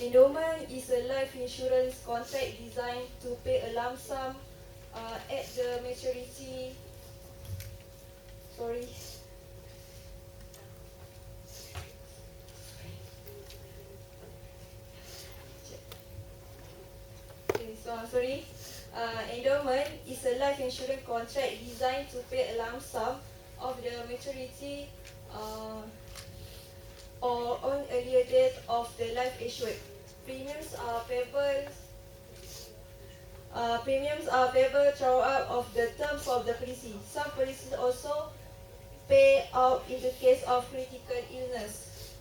endowment is a life insurance contract designed to pay a lump sum at the maturity. Sorry. Okay, so sorry. Endowment is a life insurance contract designed to pay a lump sum of the maturity or on earlier date of the life insured. Premiums are payable. Premiums are payable throughout of the terms of the policy. Some policies also pay out in the case of critical illness.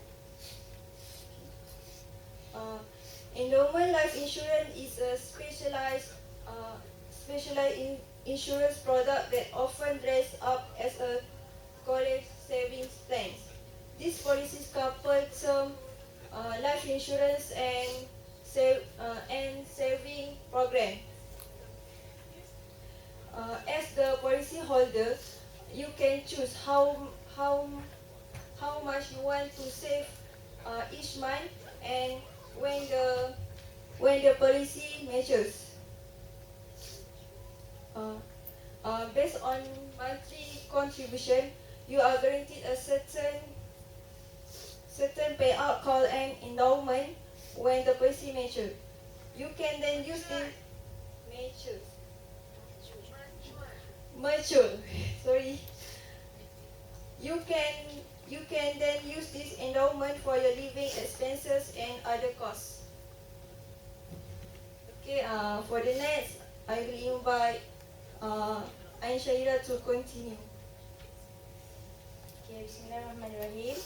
Endowment life insurance is a specialized insurance product that often dressed up as a college savings plan. These policies couple term life insurance and saving program. As the policy holder, you can choose how much you want to save each month and when the policy matures. Based on monthly contribution, you are guaranteed a certain payout called an endowment when the policy matures. You can then use the mature. Sorry. You can then use this endowment for your living expenses and other costs. Okay. For the next, I will invite Ain Shahira to continue. Okay, Bismillahirrahmanirrahim.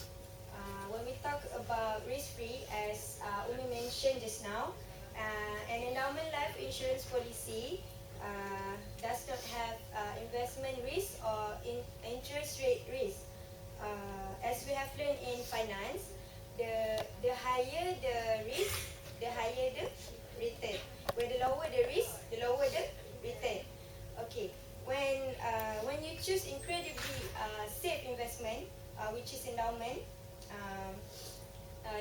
When we talk about risk-free, as Umi mentioned just now, an endowment life insurance policy does not have investment risk or interest rate risk. As we have learned in finance, the higher the risk, the higher the return. Where the lower the risk, the lower the return. Okay. When you choose incredibly safe investment, which is endowment,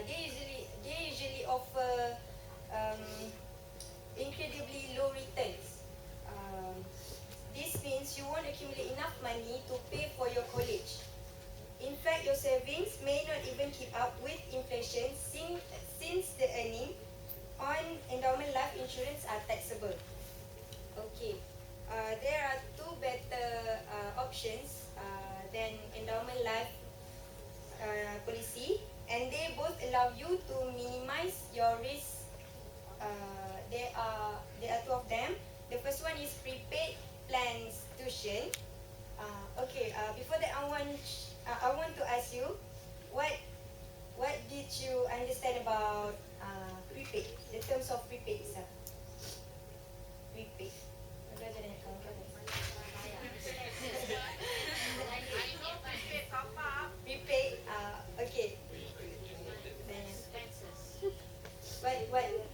they usually offer incredibly low returns. This means you won't accumulate enough money to pay for your college. In fact, your savings may not even keep up with inflation since the earning on endowment life insurance are taxable. Okay. There are two better options than endowment life policy, and they both allow you to minimize your risk. There are two of them. The first one is prepaid plan institution. Okay. Before that, I want to ask you, what did you understand about prepaid? The terms of prepaid itself. Prepaid. Prepaid. Okay.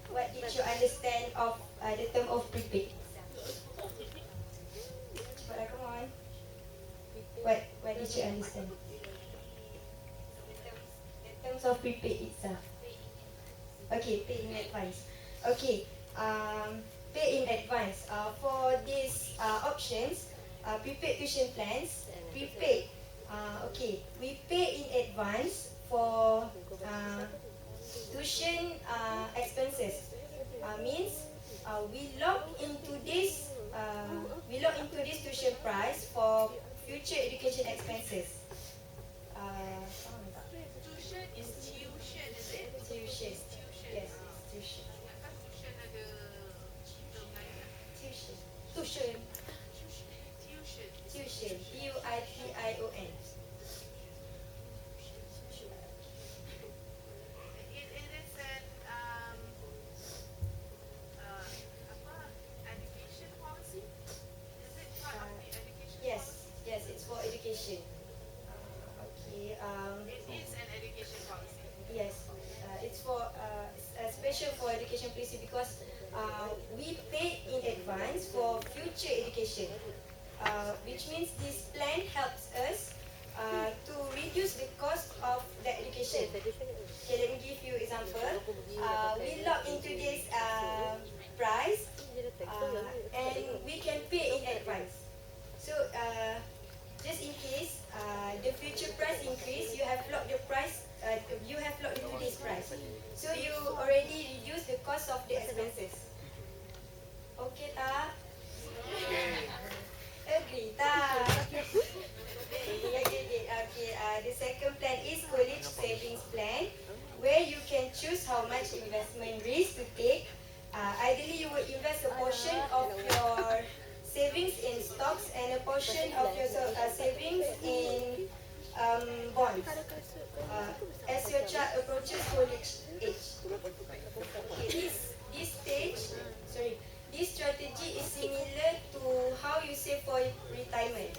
What did you understand of the term terms of prepaid itself. Okay, pay in advance. Okay, pay in advance. For these options, prepaid tuition plans, prepaid. Okay, we pay in advance for tuition expenses. Means we log into this tuition price for future education expenses. Faham tak? Tuition is tuition, is it? Tuition. It's tuition. Yes, it's tuition. Kan tuition ada term lain kan? Tuition. Tuition. Tuition. Tuition. Tuition. It is an apa, education policy? Is it part of the education Yes, policy? yes, it's for education. Okay. It is an education policy. Yes, it's for special for education policy because we pay in advance for future education, which means this plan helps us to reduce the cost of the education. Okay, let me give you example. We log into this price and we can pay in advance. So just in case the future price increase, you have locked the price. You have locked into this price, so you already reduce the cost of the expenses. Okay, tak? Agree, tak? Okay. The second plan is college savings plan, where you can choose how much investment risk to take. Ideally, you would invest a portion of your savings in stocks and a portion of your savings in bonds as your child approaches college age. Okay, this strategy is similar to how you save for retirement.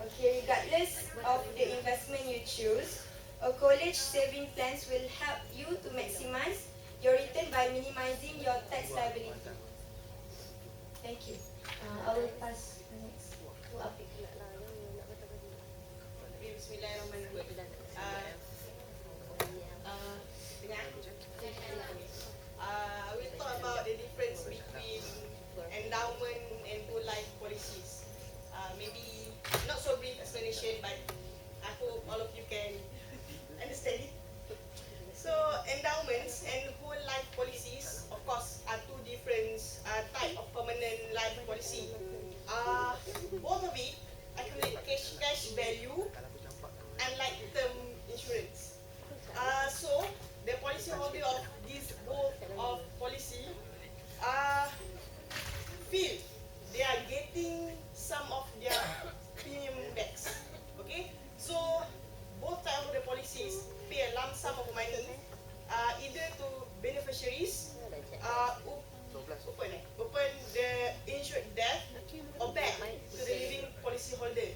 Okay, regardless of the investment you choose, a college saving plans will help you to maximize your return by minimizing your tax liability. Thank you. I will pass next to Afiq. Bismillahirrahmanirrahim. I will talk about the difference between endowment and whole life policies. Maybe not so brief explanation, but I hope all of you can understand it. So endowments and whole life policies, of course, are two different type of permanent life policy. Both of it accumulate cash value, unlike term insurance. So the policyholder of these both of policy feel they are getting some of their premium backs. Okay, so both type of the policies pay a lump sum of money either to beneficiaries open the insured death or back to the living policyholder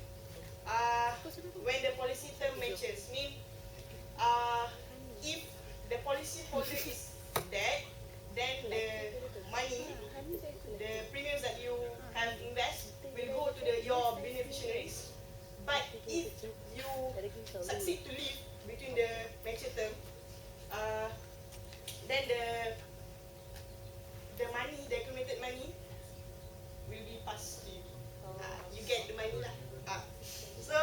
when the policy term matches. Mean if the policyholder is dead, then the money, the premiums that you have invest will go to your beneficiaries. But if you succeed to live between the mature term, then the money, the accumulated money, will be passed to you. You get the money lah. So,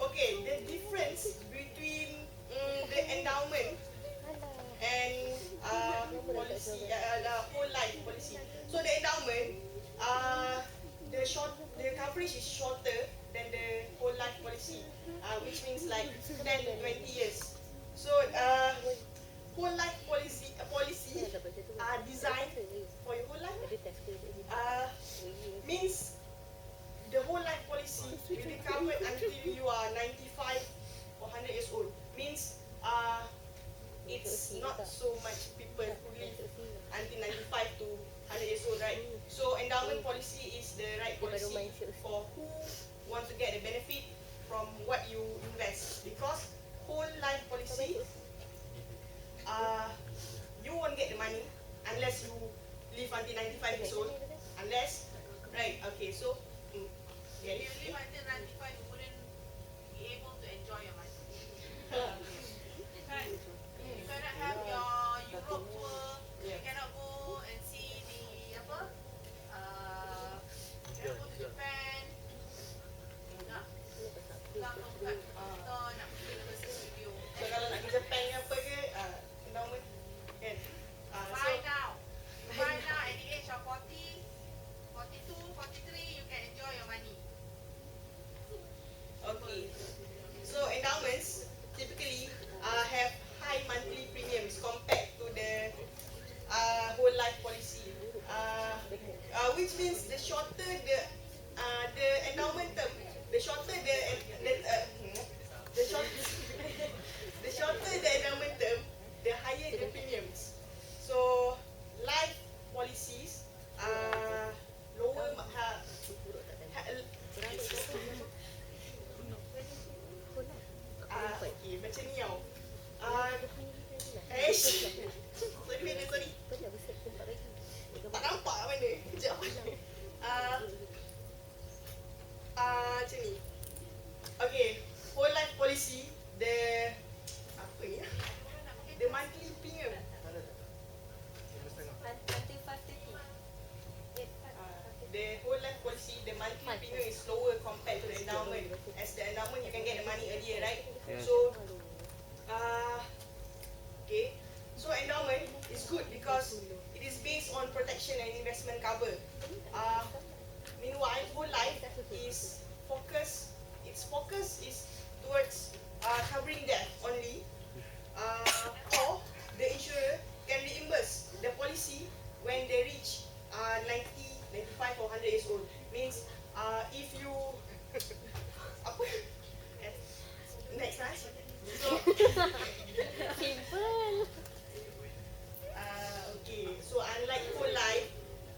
okay, the difference between the endowment and policy, the whole life policy. So the endowment, the coverage is shorter than the whole life policy, which means like 10 to 20 years. So whole life policy are designed for your whole life. Means the whole life policy will be covered until you are 95 or 100 years old. Means it's not so much people who live until 95 to 100 years old, right? So endowment policy is the right policy for who wants to get the benefit from what you invest. Because whole life policy, you won't get the money unless you live until 95 years old. Unless, right? Okay, so If you live macam ni. Okay, whole life policy, the apa ni? The monthly premium. The whole life policy, the monthly premium is lower compared to the endowment. As the endowment, you can get the money earlier, right? So, okay. So endowment is good because it is based on protection and investment cover. Meanwhile, whole life is focus. Its focus is towards covering death only, or the insurer can reimburse the policy when they reach 90, 95 or 100 years old. Means if you apa? Next lah. So Simple. Okay, so unlike whole life,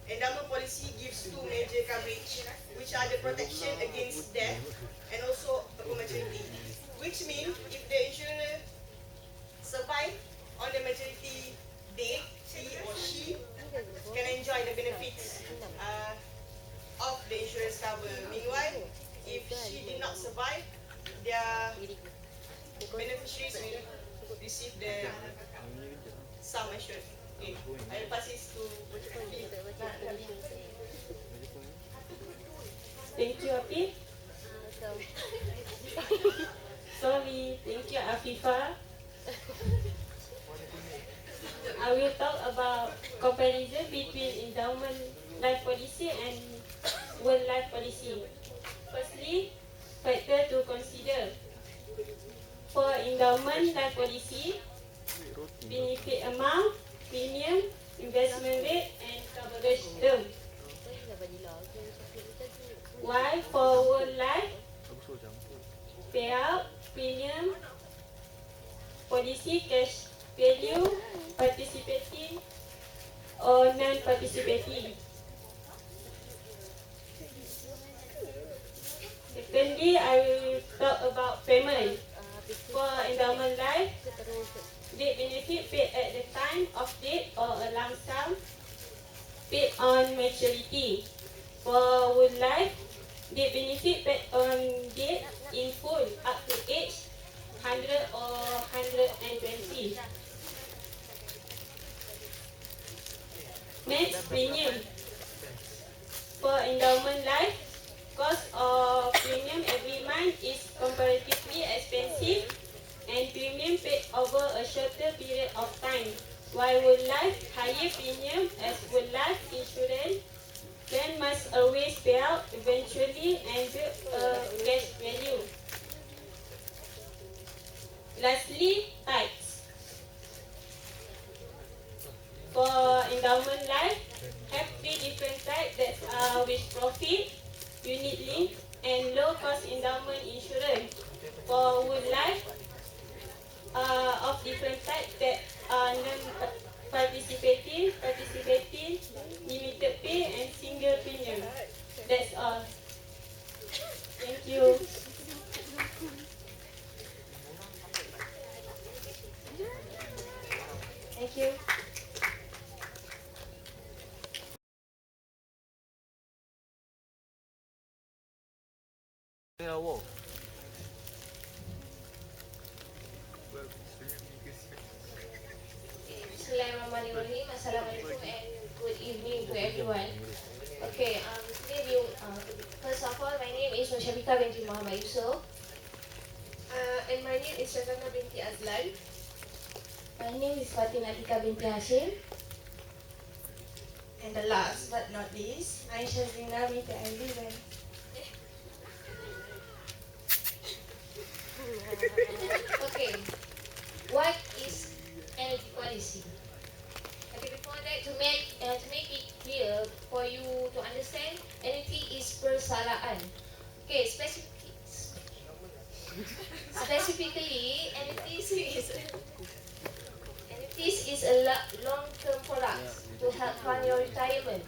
endowment policy gives two major coverage, which are the protection against death and also upon maturity. Which means if the insurer survive on the maturity date, he or she can enjoy the benefits of the insurance cover. Meanwhile, if she did not survive, their beneficiaries will receive the sum assured. Okay, I will pass this to Thank you, Apif. Sorry, thank you, Afifa. I will talk about comparison between endowment life policy and whole life policy. Firstly, factor to consider. For endowment life policy, benefit amount, premium, investment rate, and coverage term. While for whole life, payout, premium, policy, cash value, participating or non-participating. Secondly, I will talk about payment. For endowment life, death benefit paid at the time of death or a lump sum paid on maturity. For whole life, death benefit paid on death in full up to age 100 or 120. Next, premium. For endowment life, cost of premium every month is comparatively expensive and premium paid over a shorter period of time. While whole life, higher premium as whole life insurance then must always pay out eventually and build a cash value. Lastly, types. For endowment life, have three different types that are with profit, unit link, and low cost endowment insurance. For whole life, of different types that are non-participating, participating, limited pay, and single premium. That's all. Thank you. Thank you. Bismillahirrahmanirrahim. Assalamualaikum and good evening to everyone. Okay, first of all, my name is Mushabika binti Muhammad Yusof. And my name is Shazana binti Azlan. My name is Fatima Atika binti Hashim. And the last but not least, Aisyah Zina binti Aidiban. Okay, what is energy policy? Okay, before that, to make it clear for you to understand, energy is persalaan. Okay, specifically, NFTs is a long-term product to help fund your retirement.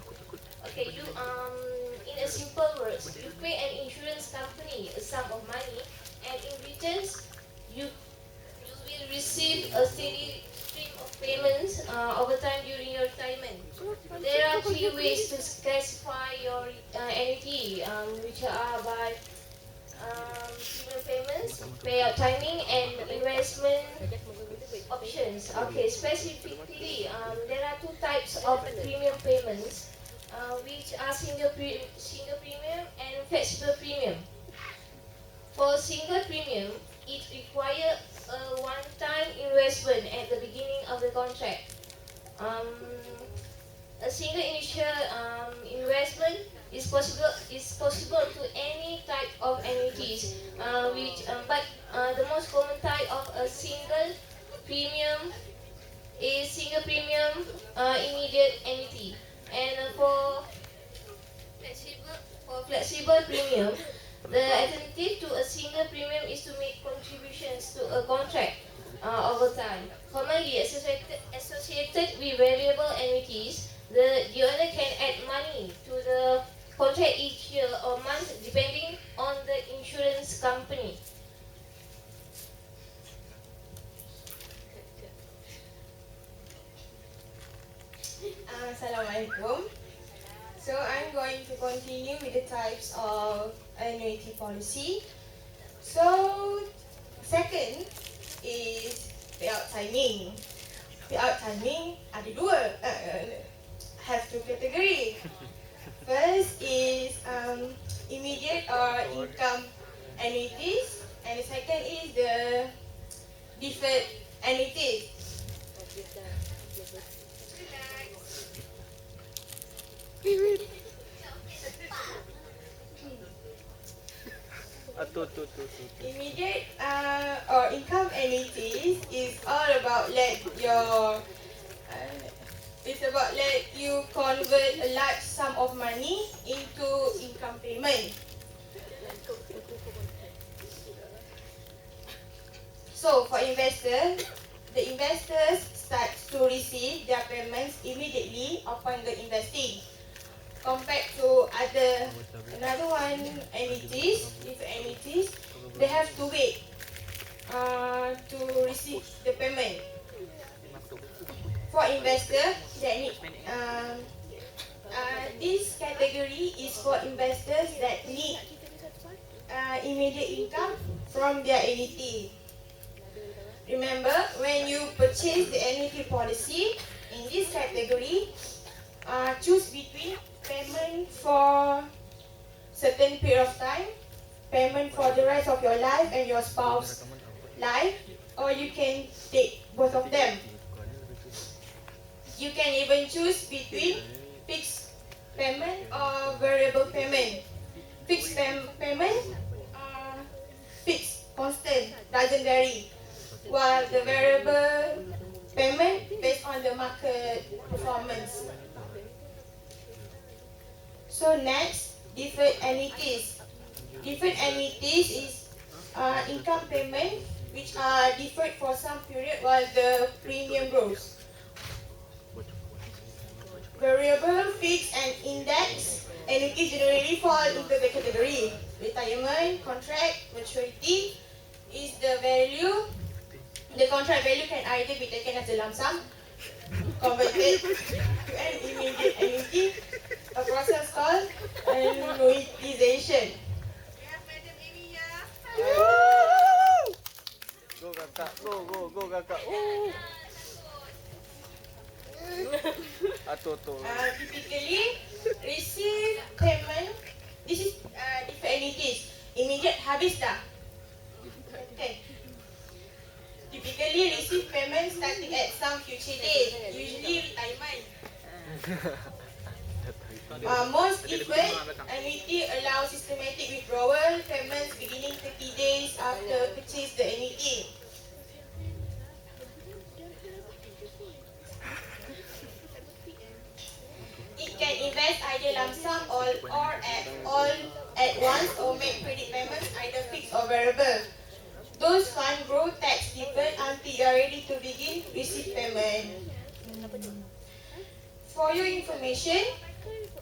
Okay, in a simple words, you pay an insurance company a sum of money, and in return, you will receive a steady stream of payments over time during your retirement. There are three ways to classify your annuity, which are by premium payments, payout timing, and investment options. Okay, specifically, there are two types of premium payments, which are single premium and flexible premium. For single premium, it requires a one-time investment at the beginning of the contract. A single initial investment is possible to any type of annuities, but the most common type of a single premium is single premium immediate annuity, and for flexible premium, the alternative to a single premium is to make contributions to a contract over time. Commonly associated with variable annuities, the owner can add money to the contract each year or month depending on the insurance company. Assalamualaikum. So I'm going to continue with the types of annuity policy. So second is payout timing. Payout timing ada dua, have two category. First is immediate or income annuities, and the second is the deferred annuities. Immediate or income annuities is all about it's about let you convert a large sum of money into income payment. So for investors, the investors start to receive their payments immediately upon the investing. Compared to another one annuities, they have to wait to receive the payment. For investors, this category is for investors that need immediate income from their annuity. Remember, when you purchase the annuity policy in this category, choose between payment for certain period of time, payment for the rest of your life and your spouse's life, or you can take both of them. You can even choose between fixed payment or variable payment. Fixed payment, fixed, constant, doesn't vary, while the variable payment based on the market performance. So next, deferred annuities. Deferred annuities is income payment which are deferred for some period while the premium grows. Variable, fixed, and index annuities generally fall into the category. Retirement, contract, maturity is the value. The contract value can either be taken as a lump sum, converted to an immediate annuity, a process called annuitization. Go kakak, go kakak. Typically, receive payment. This is deferred annuities. Immediate habis dah. Okay. Typically, receive payment starting at some future date, usually retirement. Most deferred annuity allow systematic withdrawal payments beginning 30 days after purchase the annuity. It can invest either lump sum or all at once or make credit payments either fixed or variable. Those funds grow tax deferred until you are ready to begin receive payment. For your information,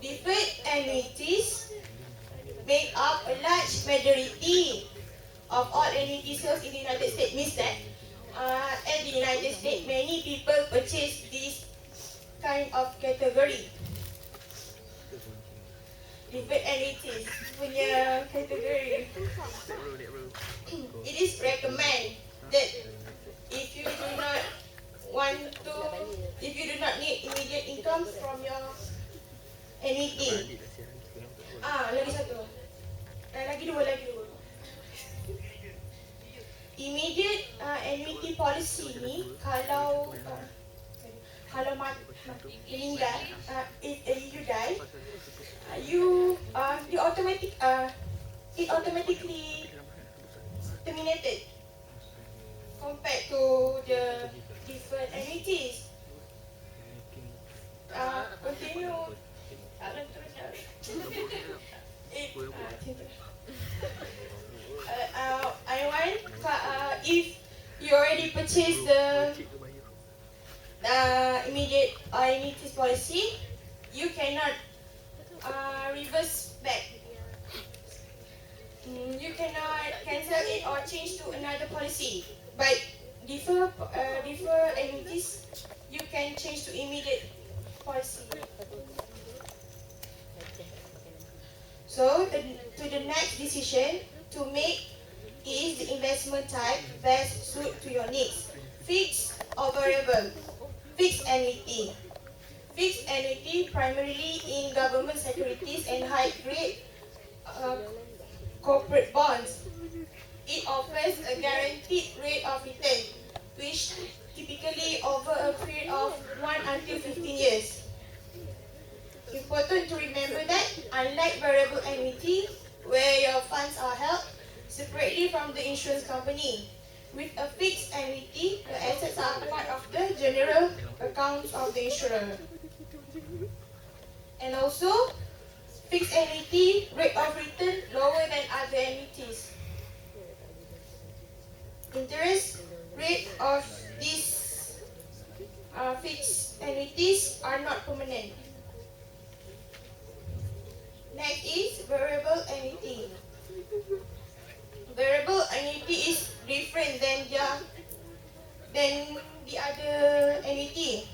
deferred annuities make up a large majority of all annuity sales in the United States. Means that in the United States, many people purchase this kind of category. different entities punya category. It is recommend that if you do not if you do not need immediate income from your annuity. Lagi satu. Lagi dua. Immediate annuity policy ni kalau meninggal, if you die, it automatically terminated compared to the different annuities. Continue. If you already purchased the immediate annuities policy, you cannot reverse back. You cannot cancel it or change to another policy. But defer annuities, you can change to immediate policy. So to the next decision to make is the investment type best suit to your needs. Fixed or variable? Fixed annuity. Fixed annuity primarily in government securities and high grade corporate bonds. It offers a guaranteed rate of return, which typically over a period of 1 until 15 years. Important to remember that, unlike variable annuity, where your funds are held separately from the insurance company, with a fixed annuity, the assets are part of the general accounts of the insurer. And also, fixed annuity rate of return lower than other annuities. Interest rate of these fixed annuities are not permanent. Next is variable annuity. Variable annuity is different than the other annuity.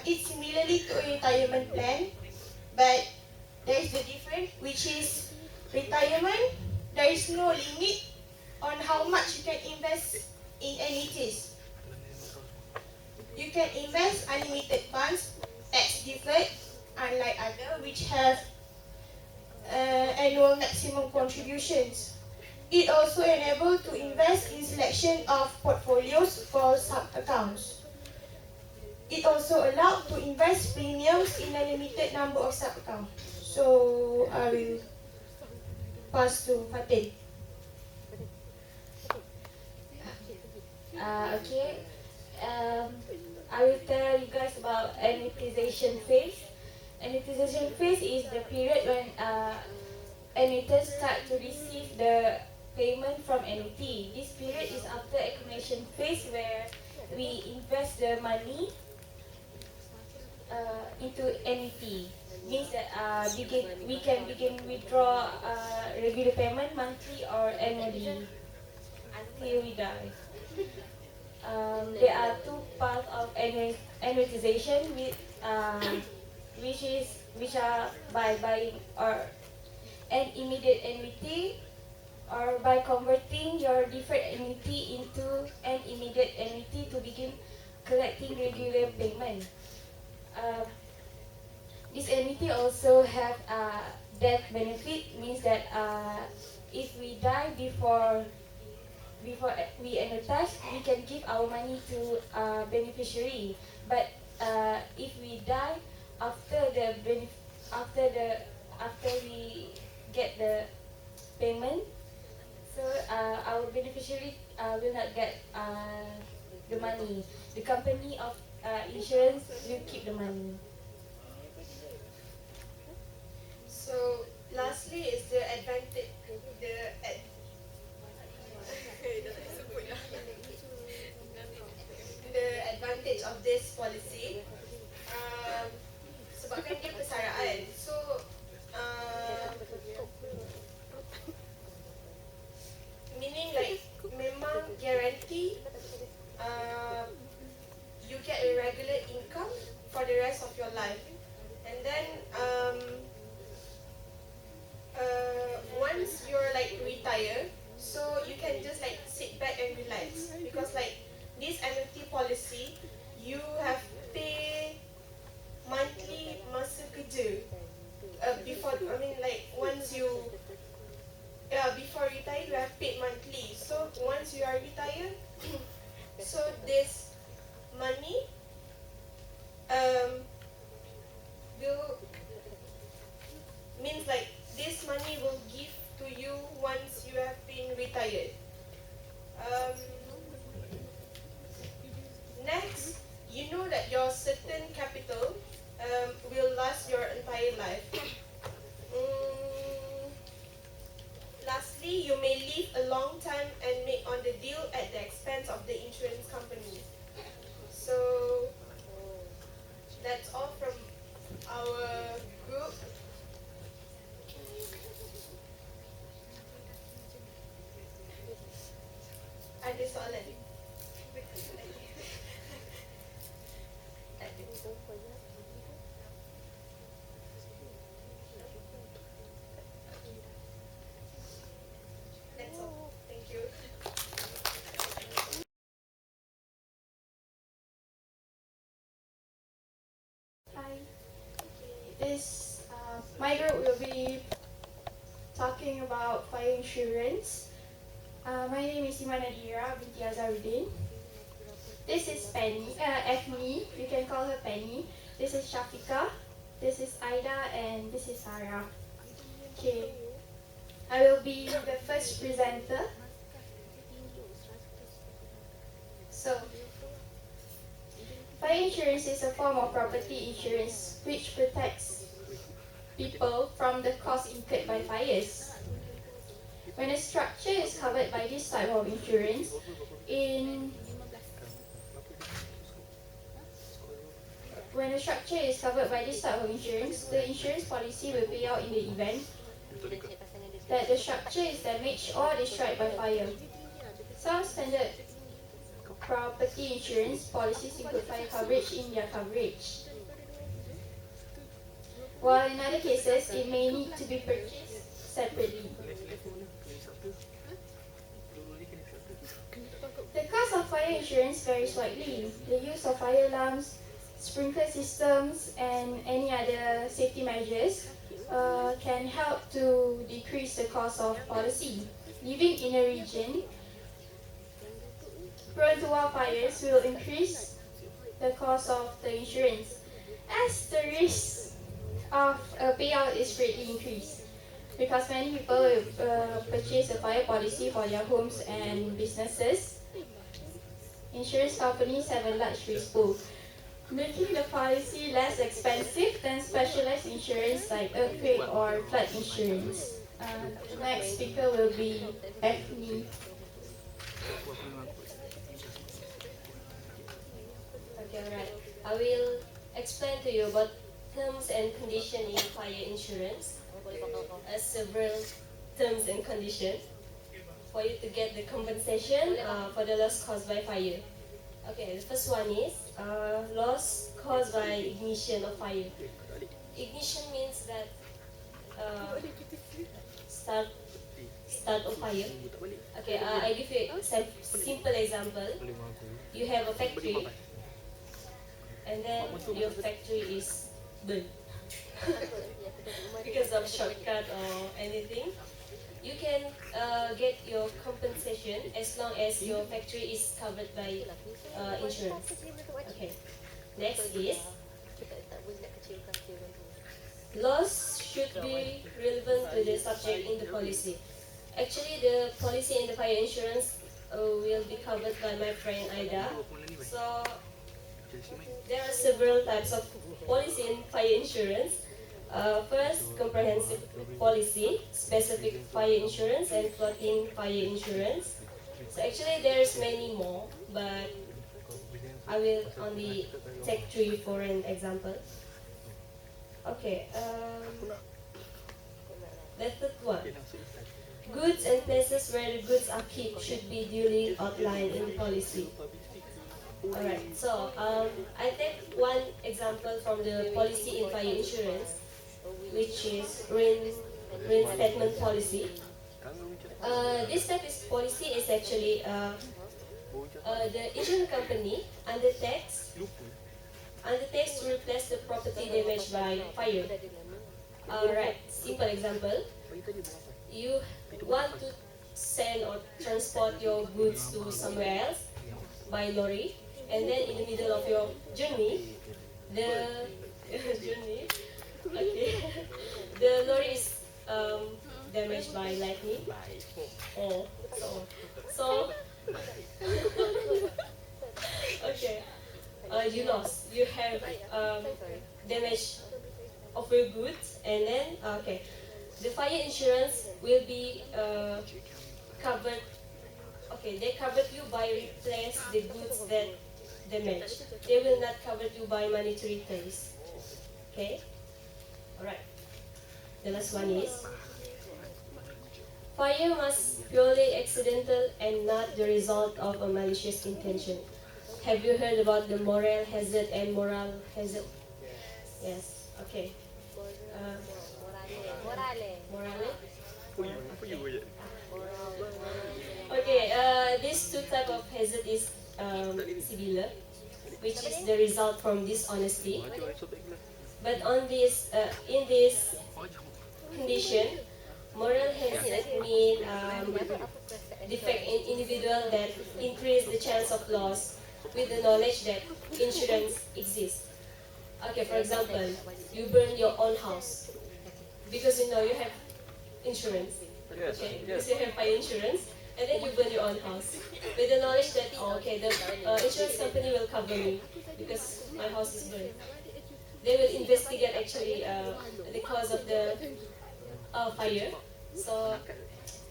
It's similarly to a retirement plan, but there is the difference, which is retirement. There is no limit on how much you can invest in annuities. You can invest unlimited funds, tax deferred, unlike other which have annual maximum contributions. It also enables to invest in selection of portfolios for sub-accounts. It also allows to invest premiums in a limited number of sub-accounts. So I will pass to Fatih. Okay. I will tell you guys about annuitization phase. Annuitization phase is the period when annuitants start to receive the payment from annuity. This period is after accumulation phase, where we invest the money into annuity. Means that we can begin withdraw regular payment monthly or annually until we die. There are two parts of annuitization, which are by buying or an immediate annuity, or by converting your deferred annuity into an immediate annuity to begin collecting regular payment. This annuity also have a death benefit, means that if we die before we annuitize, we can give our money to a beneficiary. But if we die after we get the payment, so our beneficiary will not get the money. The company of insurance will keep the money. So lastly is the advantage, the advantage of this policy. Sebabkan dia persaraan, so meaning like memang guarantee you get a regular income for the rest of your life. And then paid monthly. So once you are retired, so this money will means like this money will give to you once you have been retired. Um, Next, you know that your certain capital will last your entire life. Lastly, you may live a long time and make on the deal at the expense of the insurance company. So that's all from our group. Ada soalan? That's all. Thank you. Hi. My group will be talking about fire insurance. My name is Iman Nadira binti Azharuddin. This is Efni. You can call her Penny. This is Shafika. This is Aida, and this is Sarah. Okay. I will be the first presenter. So, fire insurance is a form of property insurance which protects people from the cost incurred by fires. When a structure is covered by this type of insurance, the insurance policy will pay out in the event that the structure is damaged or destroyed by fire. Some standard property insurance policies include fire coverage in their coverage, while in other cases it may need to be purchased separately. The cost of fire insurance varies widely. The use of fire alarms, sprinkler systems, and any other safety measures can help to decrease the cost of policy. Living in a region prone to wildfires will increase the cost of the insurance as the risk of a payout is greatly increased, because many people will purchase a fire policy for their homes and businesses. Insurance companies have a large risk pool, making the policy less expensive than specialized insurance like earthquake or flood insurance. The next speaker will be Efni. Okay, alright. I will explain to you about terms and conditions in fire insurance. Several terms and conditions for you to get the compensation for the loss caused by fire. Okay, the first one is loss caused by ignition of fire. Ignition means that start of fire. Okay, I give you a simple example. You have a factory, and then your factory is burned because of shortcut or anything. You can get your compensation as long as your factory is covered by insurance. Okay. Next is loss should be relevant to the subject in the policy. Actually, the policy in the fire insurance will be covered by my friend Aida. So there are several types of policy in fire insurance. First, comprehensive policy, specific fire insurance, and floating fire insurance. So actually there's many more, but I will only take 3 for an example. Okay, the third one. Goods and places where the goods are kept should be duly outlined in the policy. Alright, so I take one example from the policy in fire insurance, which is reinstatement policy. This type of policy is actually the insurance company undertakes to replace the property damaged by fire. Alright, simple example. You want to send or transport your goods to somewhere else by lorry, and then in the middle of your journey, the journey, okay, the lorry is damaged by lightning. Oh, so okay, you lost. You have damage of your goods, and then okay, the fire insurance will be covered. Okay, they covered you by replace the goods that damaged. They will not cover you by monetary terms. Okay, all right. The last one is fire must purely accidental and not the result of a malicious intention. Have you heard about the moral hazard and moral hazard? Yes. Okay. Morale. Okay. These two type of hazard is similar, which is the result from dishonesty. But on this, in this condition, moral hazard mean defect in individual that increase the chance of loss with the knowledge that insurance exists. Okay, for example, you burn your own house because you know you have insurance. Okay, because you have fire insurance, and then you burn your own house with the knowledge that okay, the insurance company will cover me because my house is burned. They will investigate actually the cause of the fire. So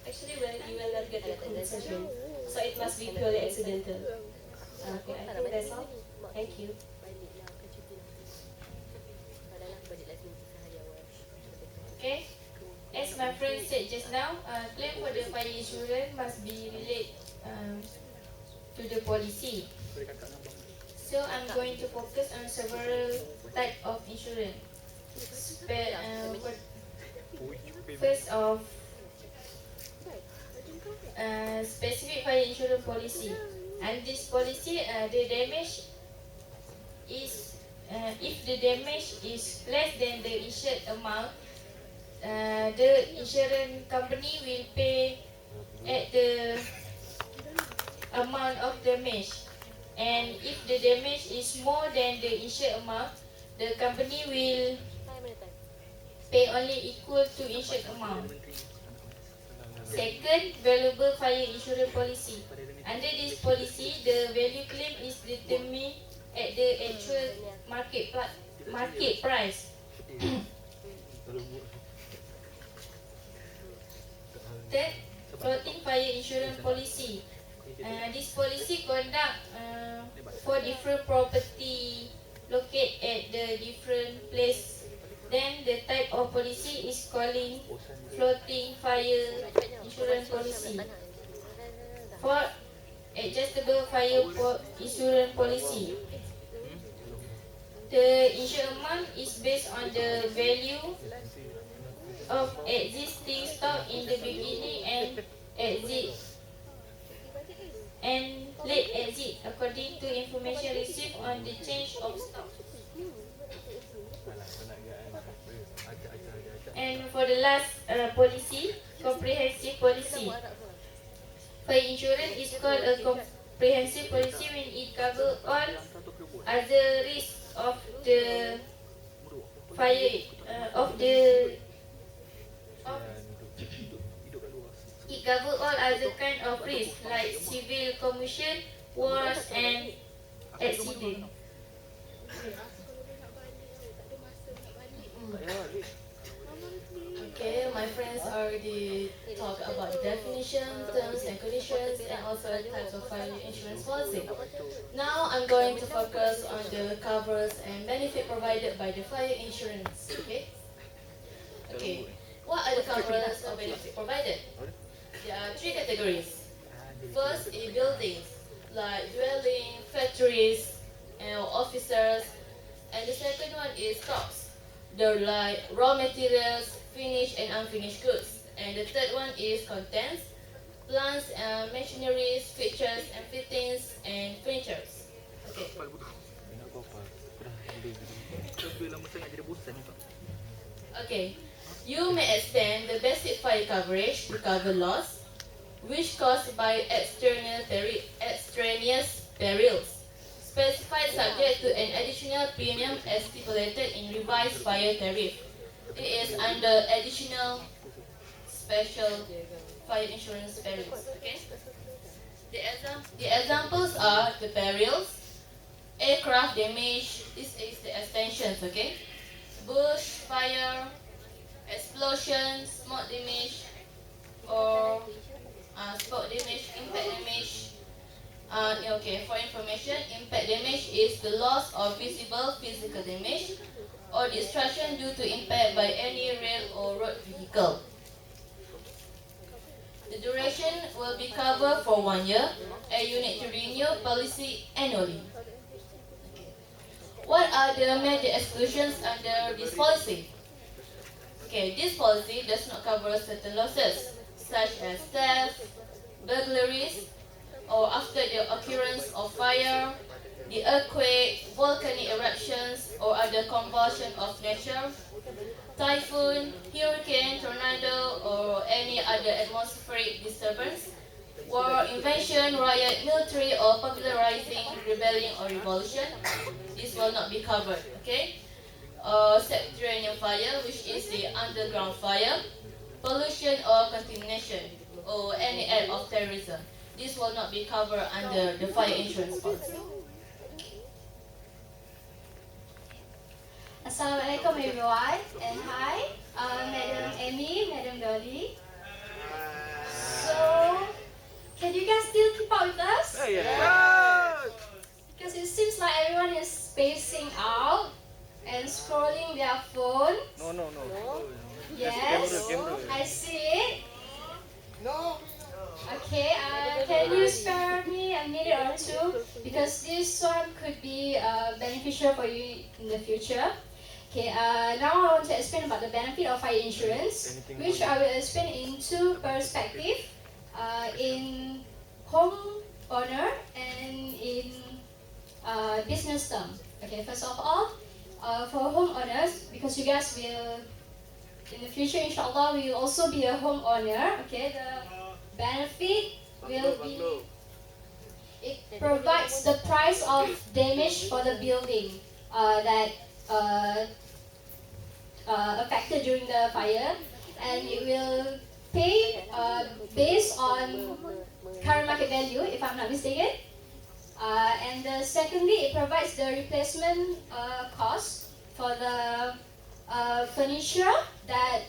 actually, you will not get the compensation. So it must be purely accidental. Okay, I think that's all. Thank you. Okay. As my friend said just now, claim for the fire insurance must be related to the policy. So I'm going to focus on several types of insurance. First of specific fire insurance policy. And this policy, the damage is if the damage is less than the insured amount, the insurance company will pay at the amount of damage. And if the damage is more than the insured amount, the company will pay only equal to insured amount. Second, valuable fire insurance policy. Under this policy, the value claim is determined at the actual market price. Third, floating fire insurance policy. This policy conduct for different property located at the different place. Then the type of policy is calling floating fire insurance policy. Fourth, adjustable fire insurance policy. The insured amount is based on the value of existing stock in the beginning and exit and late exit according to information received on the change of stock. And for the last policy, comprehensive policy. Fire insurance is called a comprehensive policy when it covers all other risks of the fire it covers all other kind of risks like civil commotion, wars, and accident. Okay, my friends already talked about the definition, terms and conditions, and also types of fire insurance policy. Now I'm going to focus on the covers and benefit provided by the fire insurance. Okay. Okay. What are the covers or benefits provided? There are three categories. First is buildings, like dwelling, factories, and officers. And the second one is crops. They're like raw materials, finished and unfinished goods. And the third one is contents, plants, machineries, features and fittings, and furnitures. Okay. Okay. You may extend the basic fire coverage to cover loss, which caused by extraneous perils, specified subject to an additional premium as stipulated in revised fire tariff. It is under additional special fire insurance perils. Okay. The examples are the perils, aircraft damage. This is the extensions. Okay. Bush fire, explosion, smoke damage, or smoke damage, impact damage. Okay, for information, impact damage is the loss of visible physical damage or destruction due to impact by any rail or road vehicle. The duration will be covered for 1 year, and you need to renew policy annually. What are the major exclusions under this policy? Okay, this policy does not cover certain losses, such as theft, burglaries, or after the occurrence of fire, the earthquake, volcanic eruptions, or other convulsion of nature, typhoon, hurricane, tornado, or any other atmospheric disturbance, war, invasion, riot, military, or popularizing rebellion or revolution. This will not be covered. Okay. Subterranean fire, which is the underground fire, pollution or contamination, or any act of terrorism. This will not be covered under the fire insurance policy. Assalamualaikum everyone, and hi, Madam Amy, Madam Dolly. So, can you guys still keep up with us? Because it seems like everyone is spacing out and scrolling their phone. No. Yes, Camera. I see it. No. Okay, can you spare me a minute or two? Because this one could be beneficial for you in the future. Okay, now I want to explain about the benefit of fire insurance, which I will explain in two perspectives, in home owner and in business term. Okay, first of all, for homeowners, because you guys will, in the future, inshallah, will also be a homeowner. Okay, the benefit will be, it provides the price of damage for the building that affected during the fire, and it will pay based on current market value, if I'm not mistaken. And secondly, it provides the replacement cost for the furniture that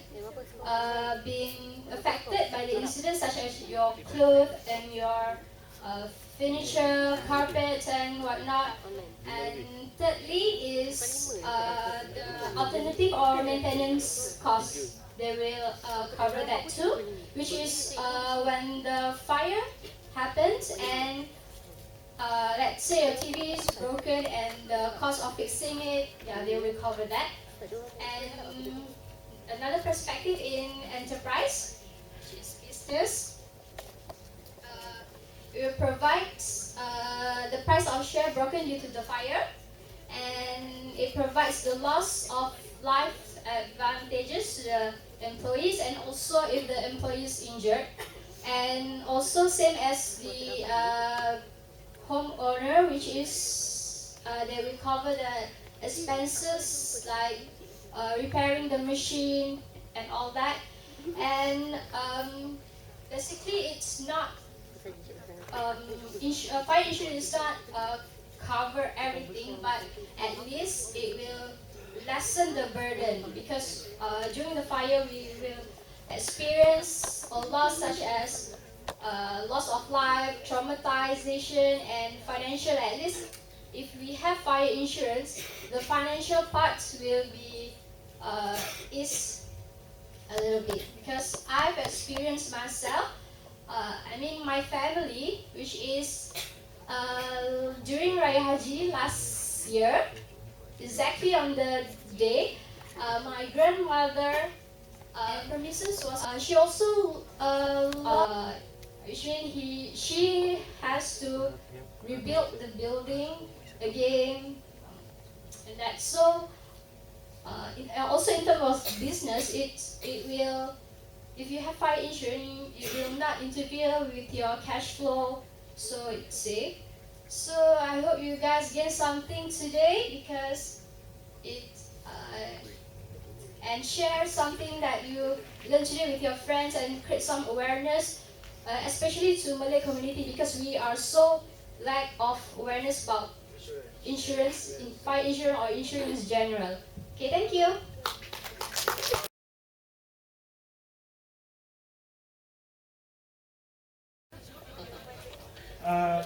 being affected by the incident, such as your clothes and your furniture, carpets and whatnot. And thirdly is the alternative or maintenance costs. They will cover that too, which is when the fire happens and let's say your TV is broken and the cost of fixing it, yeah, they will cover that. And another perspective in enterprise, which is business, it provides the price of share broken due to the fire, and it provides the loss of life advantages to the employees, and also if the employee is injured, and also same as the homeowner, which is they will cover the expenses like repairing the machine and all that. And basically it's not fire insurance does not cover everything, but at least it will lessen the burden, because during the fire we will experience a loss such as loss of life, traumatization, and financial. At least if we have fire insurance, the financial parts will be is a little bit, because I've experienced myself. I mean my family, which is during Raya Haji last year, exactly on the day, my grandmother premises was she also which means she has to rebuild the building again, and that. So also in terms of business, it will if you have fire insurance, it will not interfere with your cash flow, so it's safe. So I hope you guys get something today because it and share something that you learn today with your friends and create some awareness, especially to Malay community because we are so lack of awareness about insurance, fire insurance or insurance in general. Okay, thank you.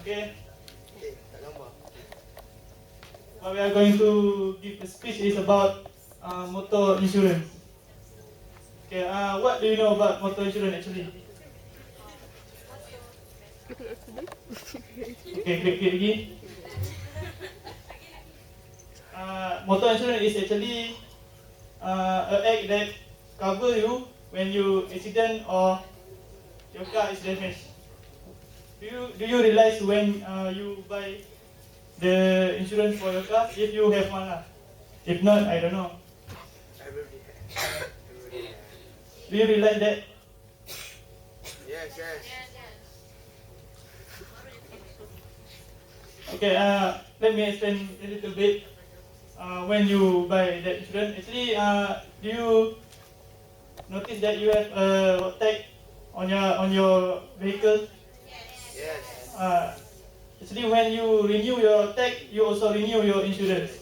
Okay. What we are going to give a speech is about motor insurance. Okay. What do you know about motor insurance actually? Okay, click again. Motor insurance is actually an act that cover you when you accident or your car is damaged. Do you realize when you buy the insurance for your car if you have one lah? If not, I don't know. Do you realize that? Yes, yes. Okay, let me explain a little bit. When you buy that insurance, actually, do you notice that you have a road tag on your vehicle? Yes. Actually, when you renew your tag, you also renew your insurance.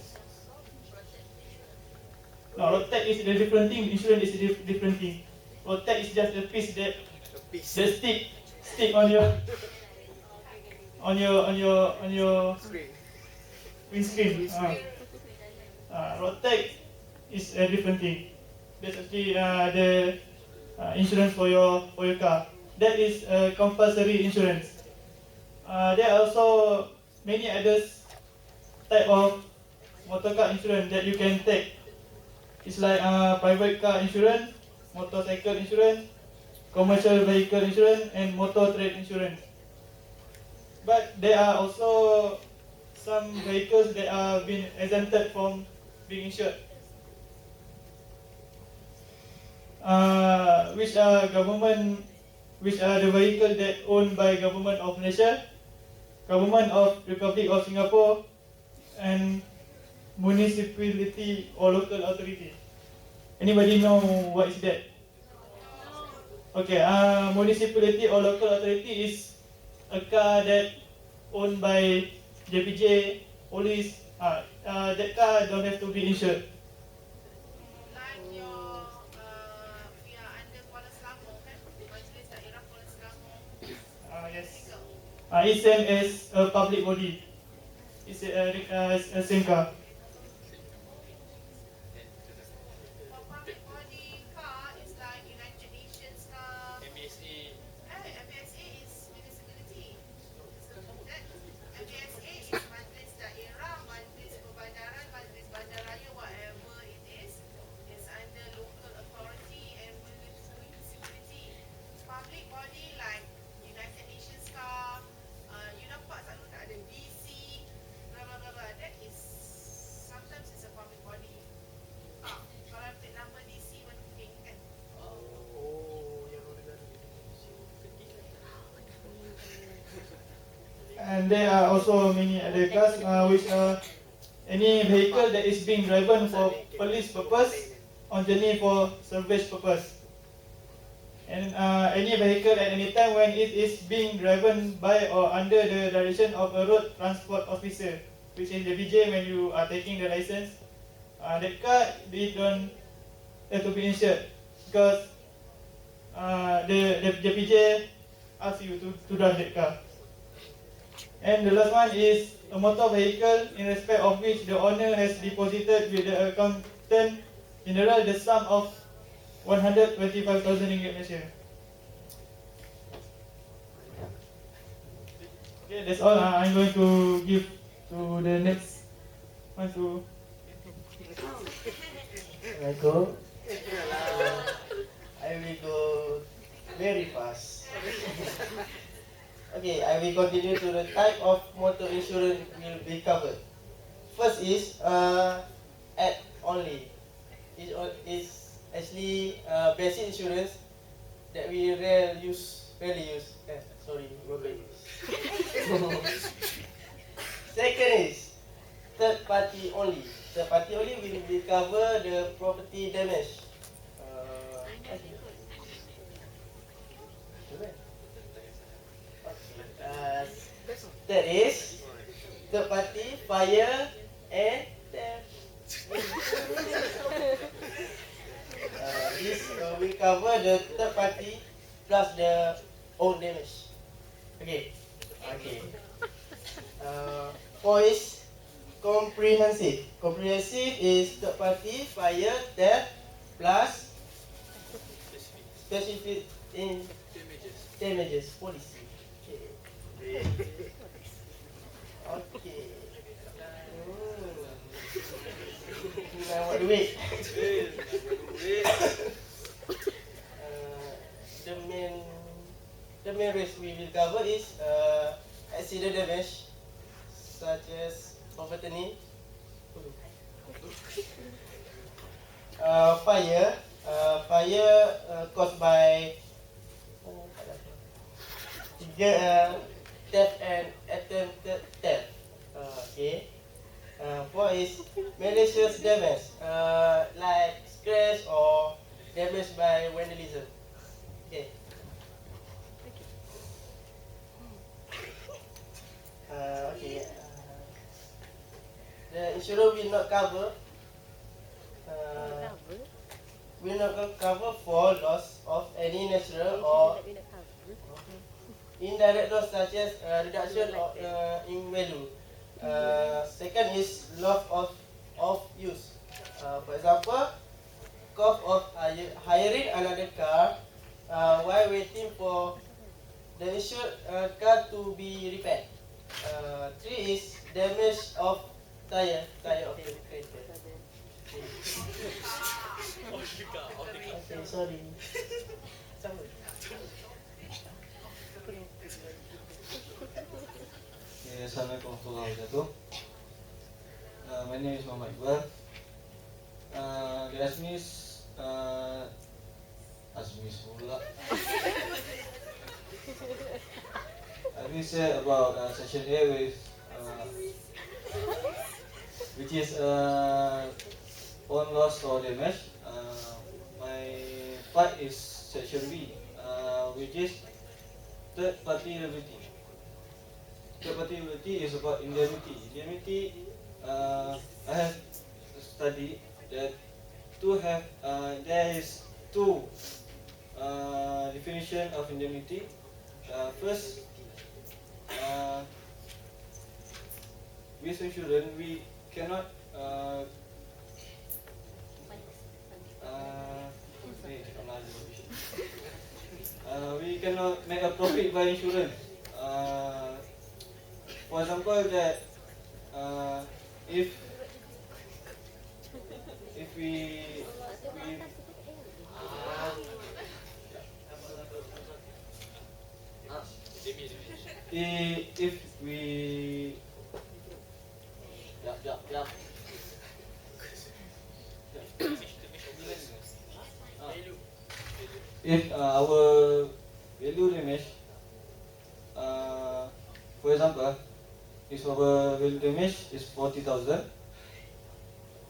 No, road tag is a different thing. Insurance is a different thing. Road tag is just a piece that stick on your windscreen. Road tag is a different thing. That's actually the insurance for your car. That is compulsory insurance. There are also many others type of motor car insurance that you can take. It's like private car insurance, motorcycle insurance, commercial vehicle insurance, and motor trade insurance. But there are also some vehicles that are being exempted from being insured. Which are the vehicle that owned by government of Malaysia, government of Republic of Singapore, and municipality or local authority. Anybody know what is that? Okay, municipality or local authority is a car that owned by JPJ, police. That car don't have to be insured. Yes. It's same as a public body. It's a same car. And there are also many other cars which are any vehicle that is being driven for police purpose on journey for service purpose. And any vehicle at any time when it is being driven by or under the direction of a road transport officer, which is the VJ when you are taking the license, that car they don't have to be insured because the VJ asks you to drive that car. And the last one is a motor vehicle in respect of which the owner has deposited with the accountant general the sum of 125,000 ringgit Malaysia. Okay, that's all. I'm going to give to the next one to. I go. I will go very fast. Okay, I will continue to the type of motor insurance will be covered. First is add only. It is actually basic insurance that we rarely use. Sorry, Second is third party only. Third party only will be cover the property damage. That is third party, fire, and theft. This will cover the third party plus the own damage. Okay. Four is comprehensive. Comprehensive is third party, fire, theft, plus specific in damages policy. Okay. Now what do we? The main risk we will cover is accident damage, such as property, fire caused by theft and attempted theft. Okay. Four is malicious damage, like scratch or damage by vandalism. Okay. The insurer will not cover. Will not cover for loss of any natural or indirect loss, such as reduction in value. Second is loss of use. For example, cost of hiring another car while waiting for the insured car to be repaired. Three is damage of tire of the vehicle. Okay, sorry. Assalamualaikum warahmatullahi wabarakatuh. My name is Muhammad Iqbal. They asked me pula. We said about section A with which is own loss or damage. My part is section B, which is third party liability. Third party liability is about indemnity. Indemnity, I have studied that there is two definition of indemnity. First, with insurance we cannot we cannot make a profit by insurance. For example, that if we if our value damage, for example, if our value damage is 40,000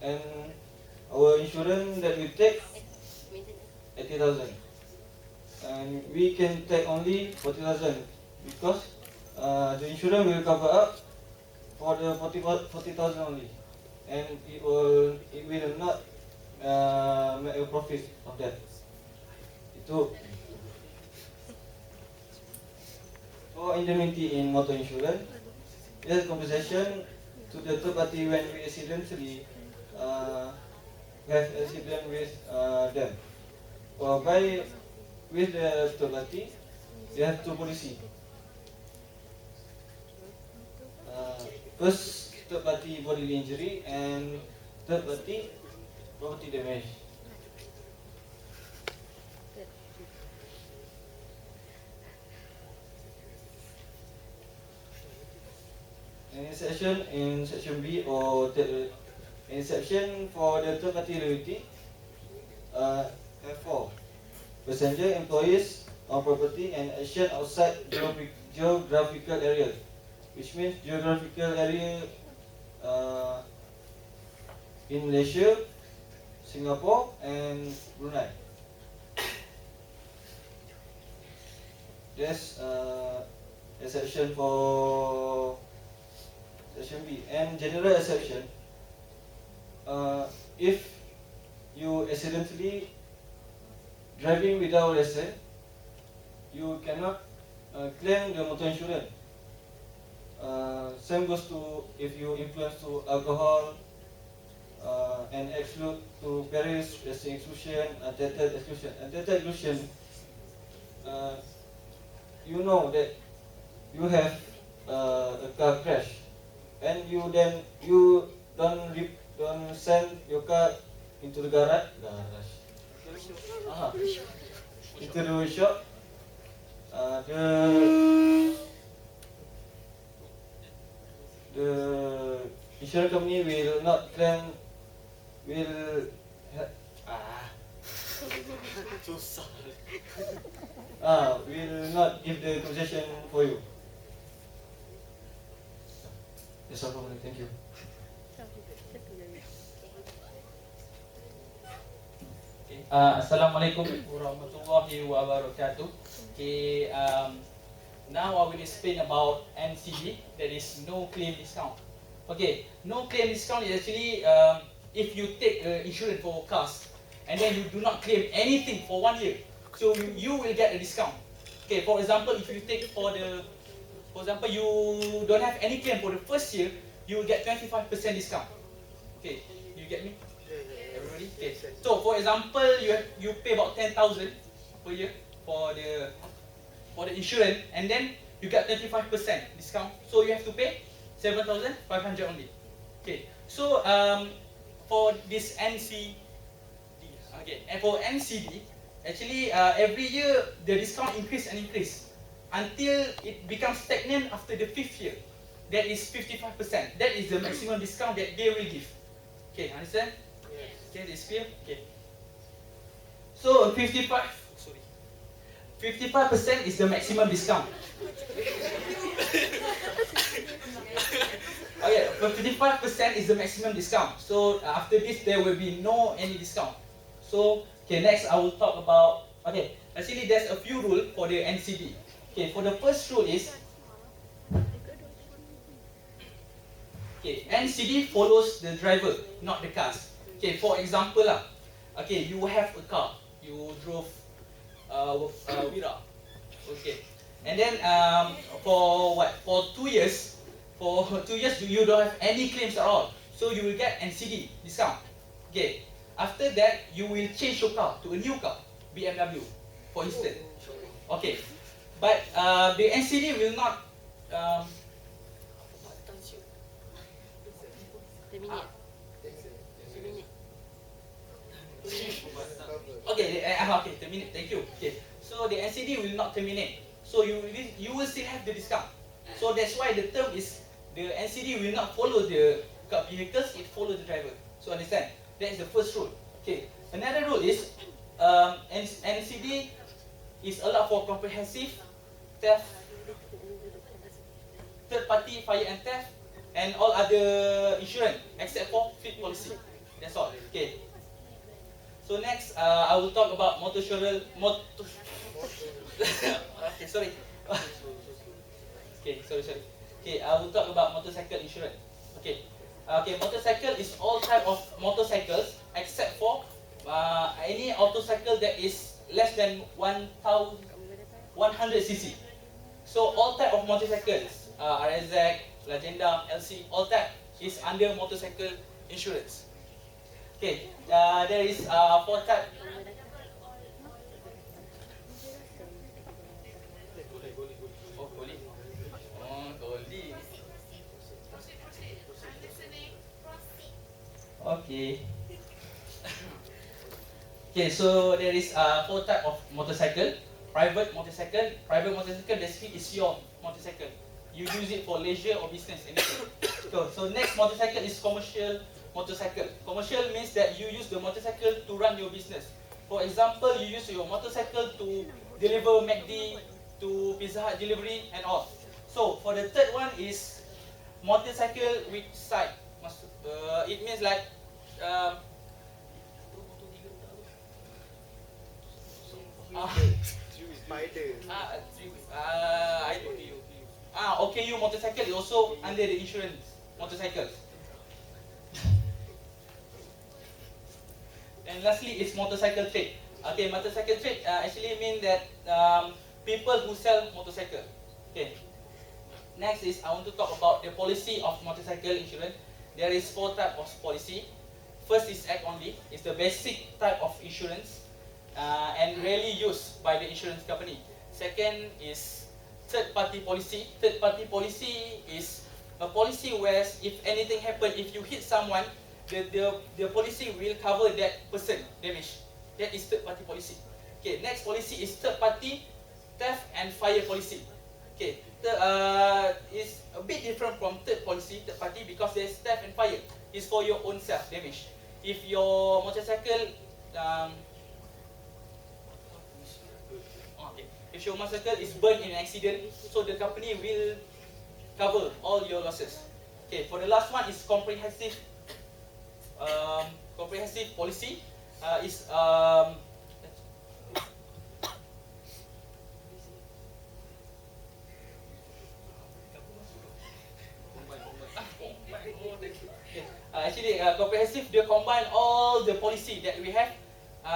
and our insurance that we take 80,000, and we can take only 40,000 because the insurance will cover up for the 40,000 only, and it will not make a profit of that. Itu for indemnity in motor insurance, there's compensation to the third party when we accidentally have accident with them. Or with the third party, they have two policy. First, third party bodily injury, and third party property damage. In section B or in section for the third party liability, have four. passenger, employees on property, and action outside geographical area, which means geographical area in Malaysia, Singapore, and Brunei. There's exception for section B, and general exception. If you accidentally driving without license, you cannot claim the motor insurance. Same goes to if you influence to alcohol and exclude to Paris, racing exclusion, untethered exclusion. Untethered exclusion, you know that you have a car crash, and you don't send your car into the garage, into the workshop. The insurance company will not claim, will not give the compensation for you. That's all for me. Thank you. Assalamualaikum warahmatullahi wabarakatuh. Okay, now I will explain about NCD, that is no claim discount. Okay, no claim discount is actually if you take insurance for cars and then you do not claim anything for 1 year, so you will get a discount. Okay, for example, if you take for example, you don't have any claim for the first year, you will get 25% discount. Okay, you get me? Everybody? Okay. So for example, you pay about 10,000 per year for the insurance, and then you get 25% discount. So you have to pay 7,500 only. Okay. So for this NCD, okay, and for NCD, actually every year the discount increase and increase until it becomes stagnant after the 5th year. That is 55%. That is the maximum discount that they will give. Okay, understand? Okay, this clear? Okay. So 55% is the maximum discount. Okay, 55% is the maximum discount. So after this, there will be no any discount. So okay, next I will talk about. Okay, actually there's a few rules for the NCD. Okay, for the first rule is. Okay, NCD follows the driver, not the cars. Okay, for example okay, you have a car, you drove Wira, okay, and then for 2 years, you don't have any claims at all, so you will get NCD discount. Okay, after that you will change your car to a new car, BMW, for instance. Okay, but the NCD will not. Okay, terminate. Thank you. Okay, so the NCD will not terminate. So you will still have the discount. So that's why the term is the NCD will not follow the car vehicles. It follows the driver. So understand? That is the first rule. Okay. Another rule is NCD is allowed for comprehensive theft, third party fire and theft, and all other insurance except for fleet policy. That's all. Okay. So next, I will talk about okay, sorry. Sorry. Okay, I will talk about motorcycle insurance. Okay. Okay, motorcycle is all type of motorcycles except for any motorcycle that is less than 100 cc. So all type of motorcycles, RZ, Legenda, LC, all type is under motorcycle insurance. Okay, there is 4 type. Okay. Okay, so there is 4 type of motorcycle. Private motorcycle. Private motorcycle basically is your motorcycle. You use it for leisure or business, anything. So next motorcycle is commercial motorcycle. Commercial means that you use the motorcycle to run your business. For example, you use your motorcycle to deliver McD, to Pizza Hut delivery and all. So for the third one is motorcycle with side. It means like OKU motorcycle is also under the insurance motorcycles. And lastly is motorcycle trade. Okay, motorcycle trade actually mean that people who sell motorcycle. Okay. Next is I want to talk about the policy of motorcycle insurance. There is 4 types of policy. First is act only. It's the basic type of insurance and rarely used by the insurance company. Second is third party policy. Third party policy is a policy where if anything happen, if you hit someone, the policy will cover that person damage. That is third party policy. Okay, next policy is third party theft and fire policy. Okay, is a bit different from third party because there's theft and fire. It's for your own self damage. If your motorcycle if your motorcycle is burned in an accident, so the company will cover all your losses. Okay, for the last one is comprehensive policy. Is actually comprehensive. They combine all the policy that we have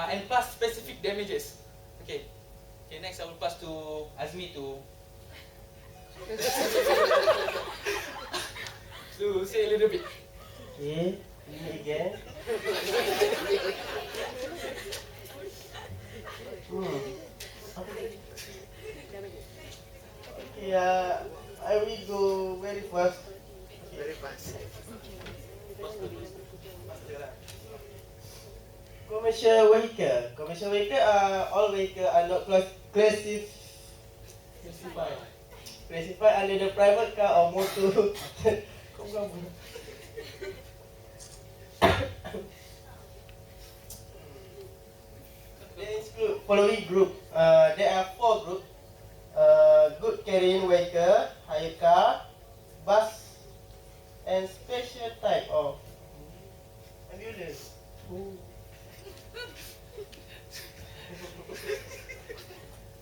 and plus specific damages. Okay. Okay, next I will pass to Azmi to say a little bit. Okay, me again. Okay, I will go very fast. Very fast. Commercial vehicle. Commercial vehicle all vehicle are not classified under the private car or motor. They include following group. There are 4 groups. Good carrying vehicle, hire car, bus, and special type of ambulance.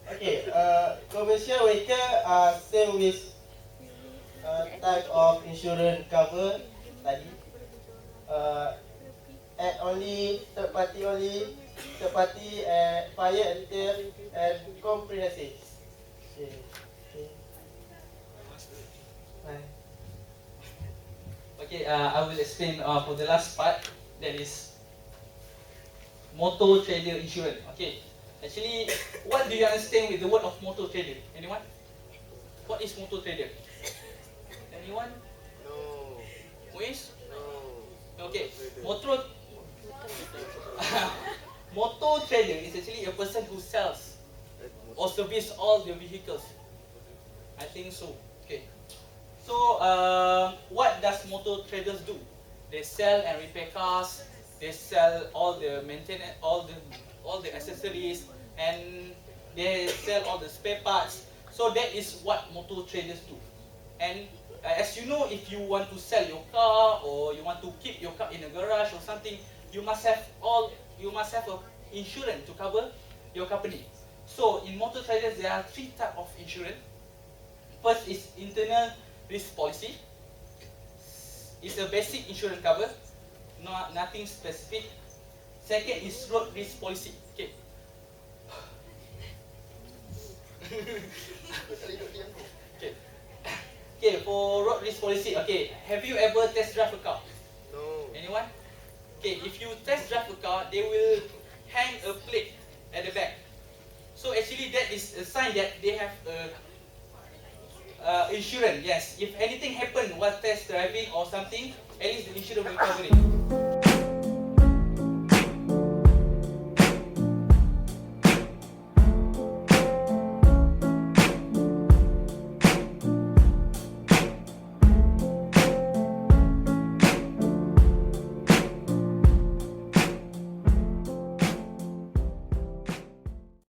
Okay, commercial vehicle are same with type of insurance cover tadi. At only, third party only, third party fire and theft and comprehensive. Okay. Okay, I will explain for the last part, that is motor trader insurance. Okay, actually, what do you understand with the word of motor trader? Anyone? What is motor trader? Anyone? No. Who is? No. Okay, motor trader is actually a person who sells or service all the vehicles. I think so. Okay. So, what does motor traders do? They sell and repair cars. They sell all the maintenance, all the accessories, and they sell all the spare parts. So that is what motor traders do. And as you know, if you want to sell your car or you want to keep your car in a garage or something, you must have a insurance to cover your company. So in motor traders, there are 3 types of insurance. First is internal risk policy. It's a basic insurance cover, nothing specific. Second is road risk policy. Okay. Okay. Okay, for road risk policy, okay, have you ever test drive a car? No. Anyone? Okay, if you test drive a car, they will hang a plate at the back. So actually that is a sign that they have insurance. Yes, if anything happen while test driving or something, at least the insurance will cover it.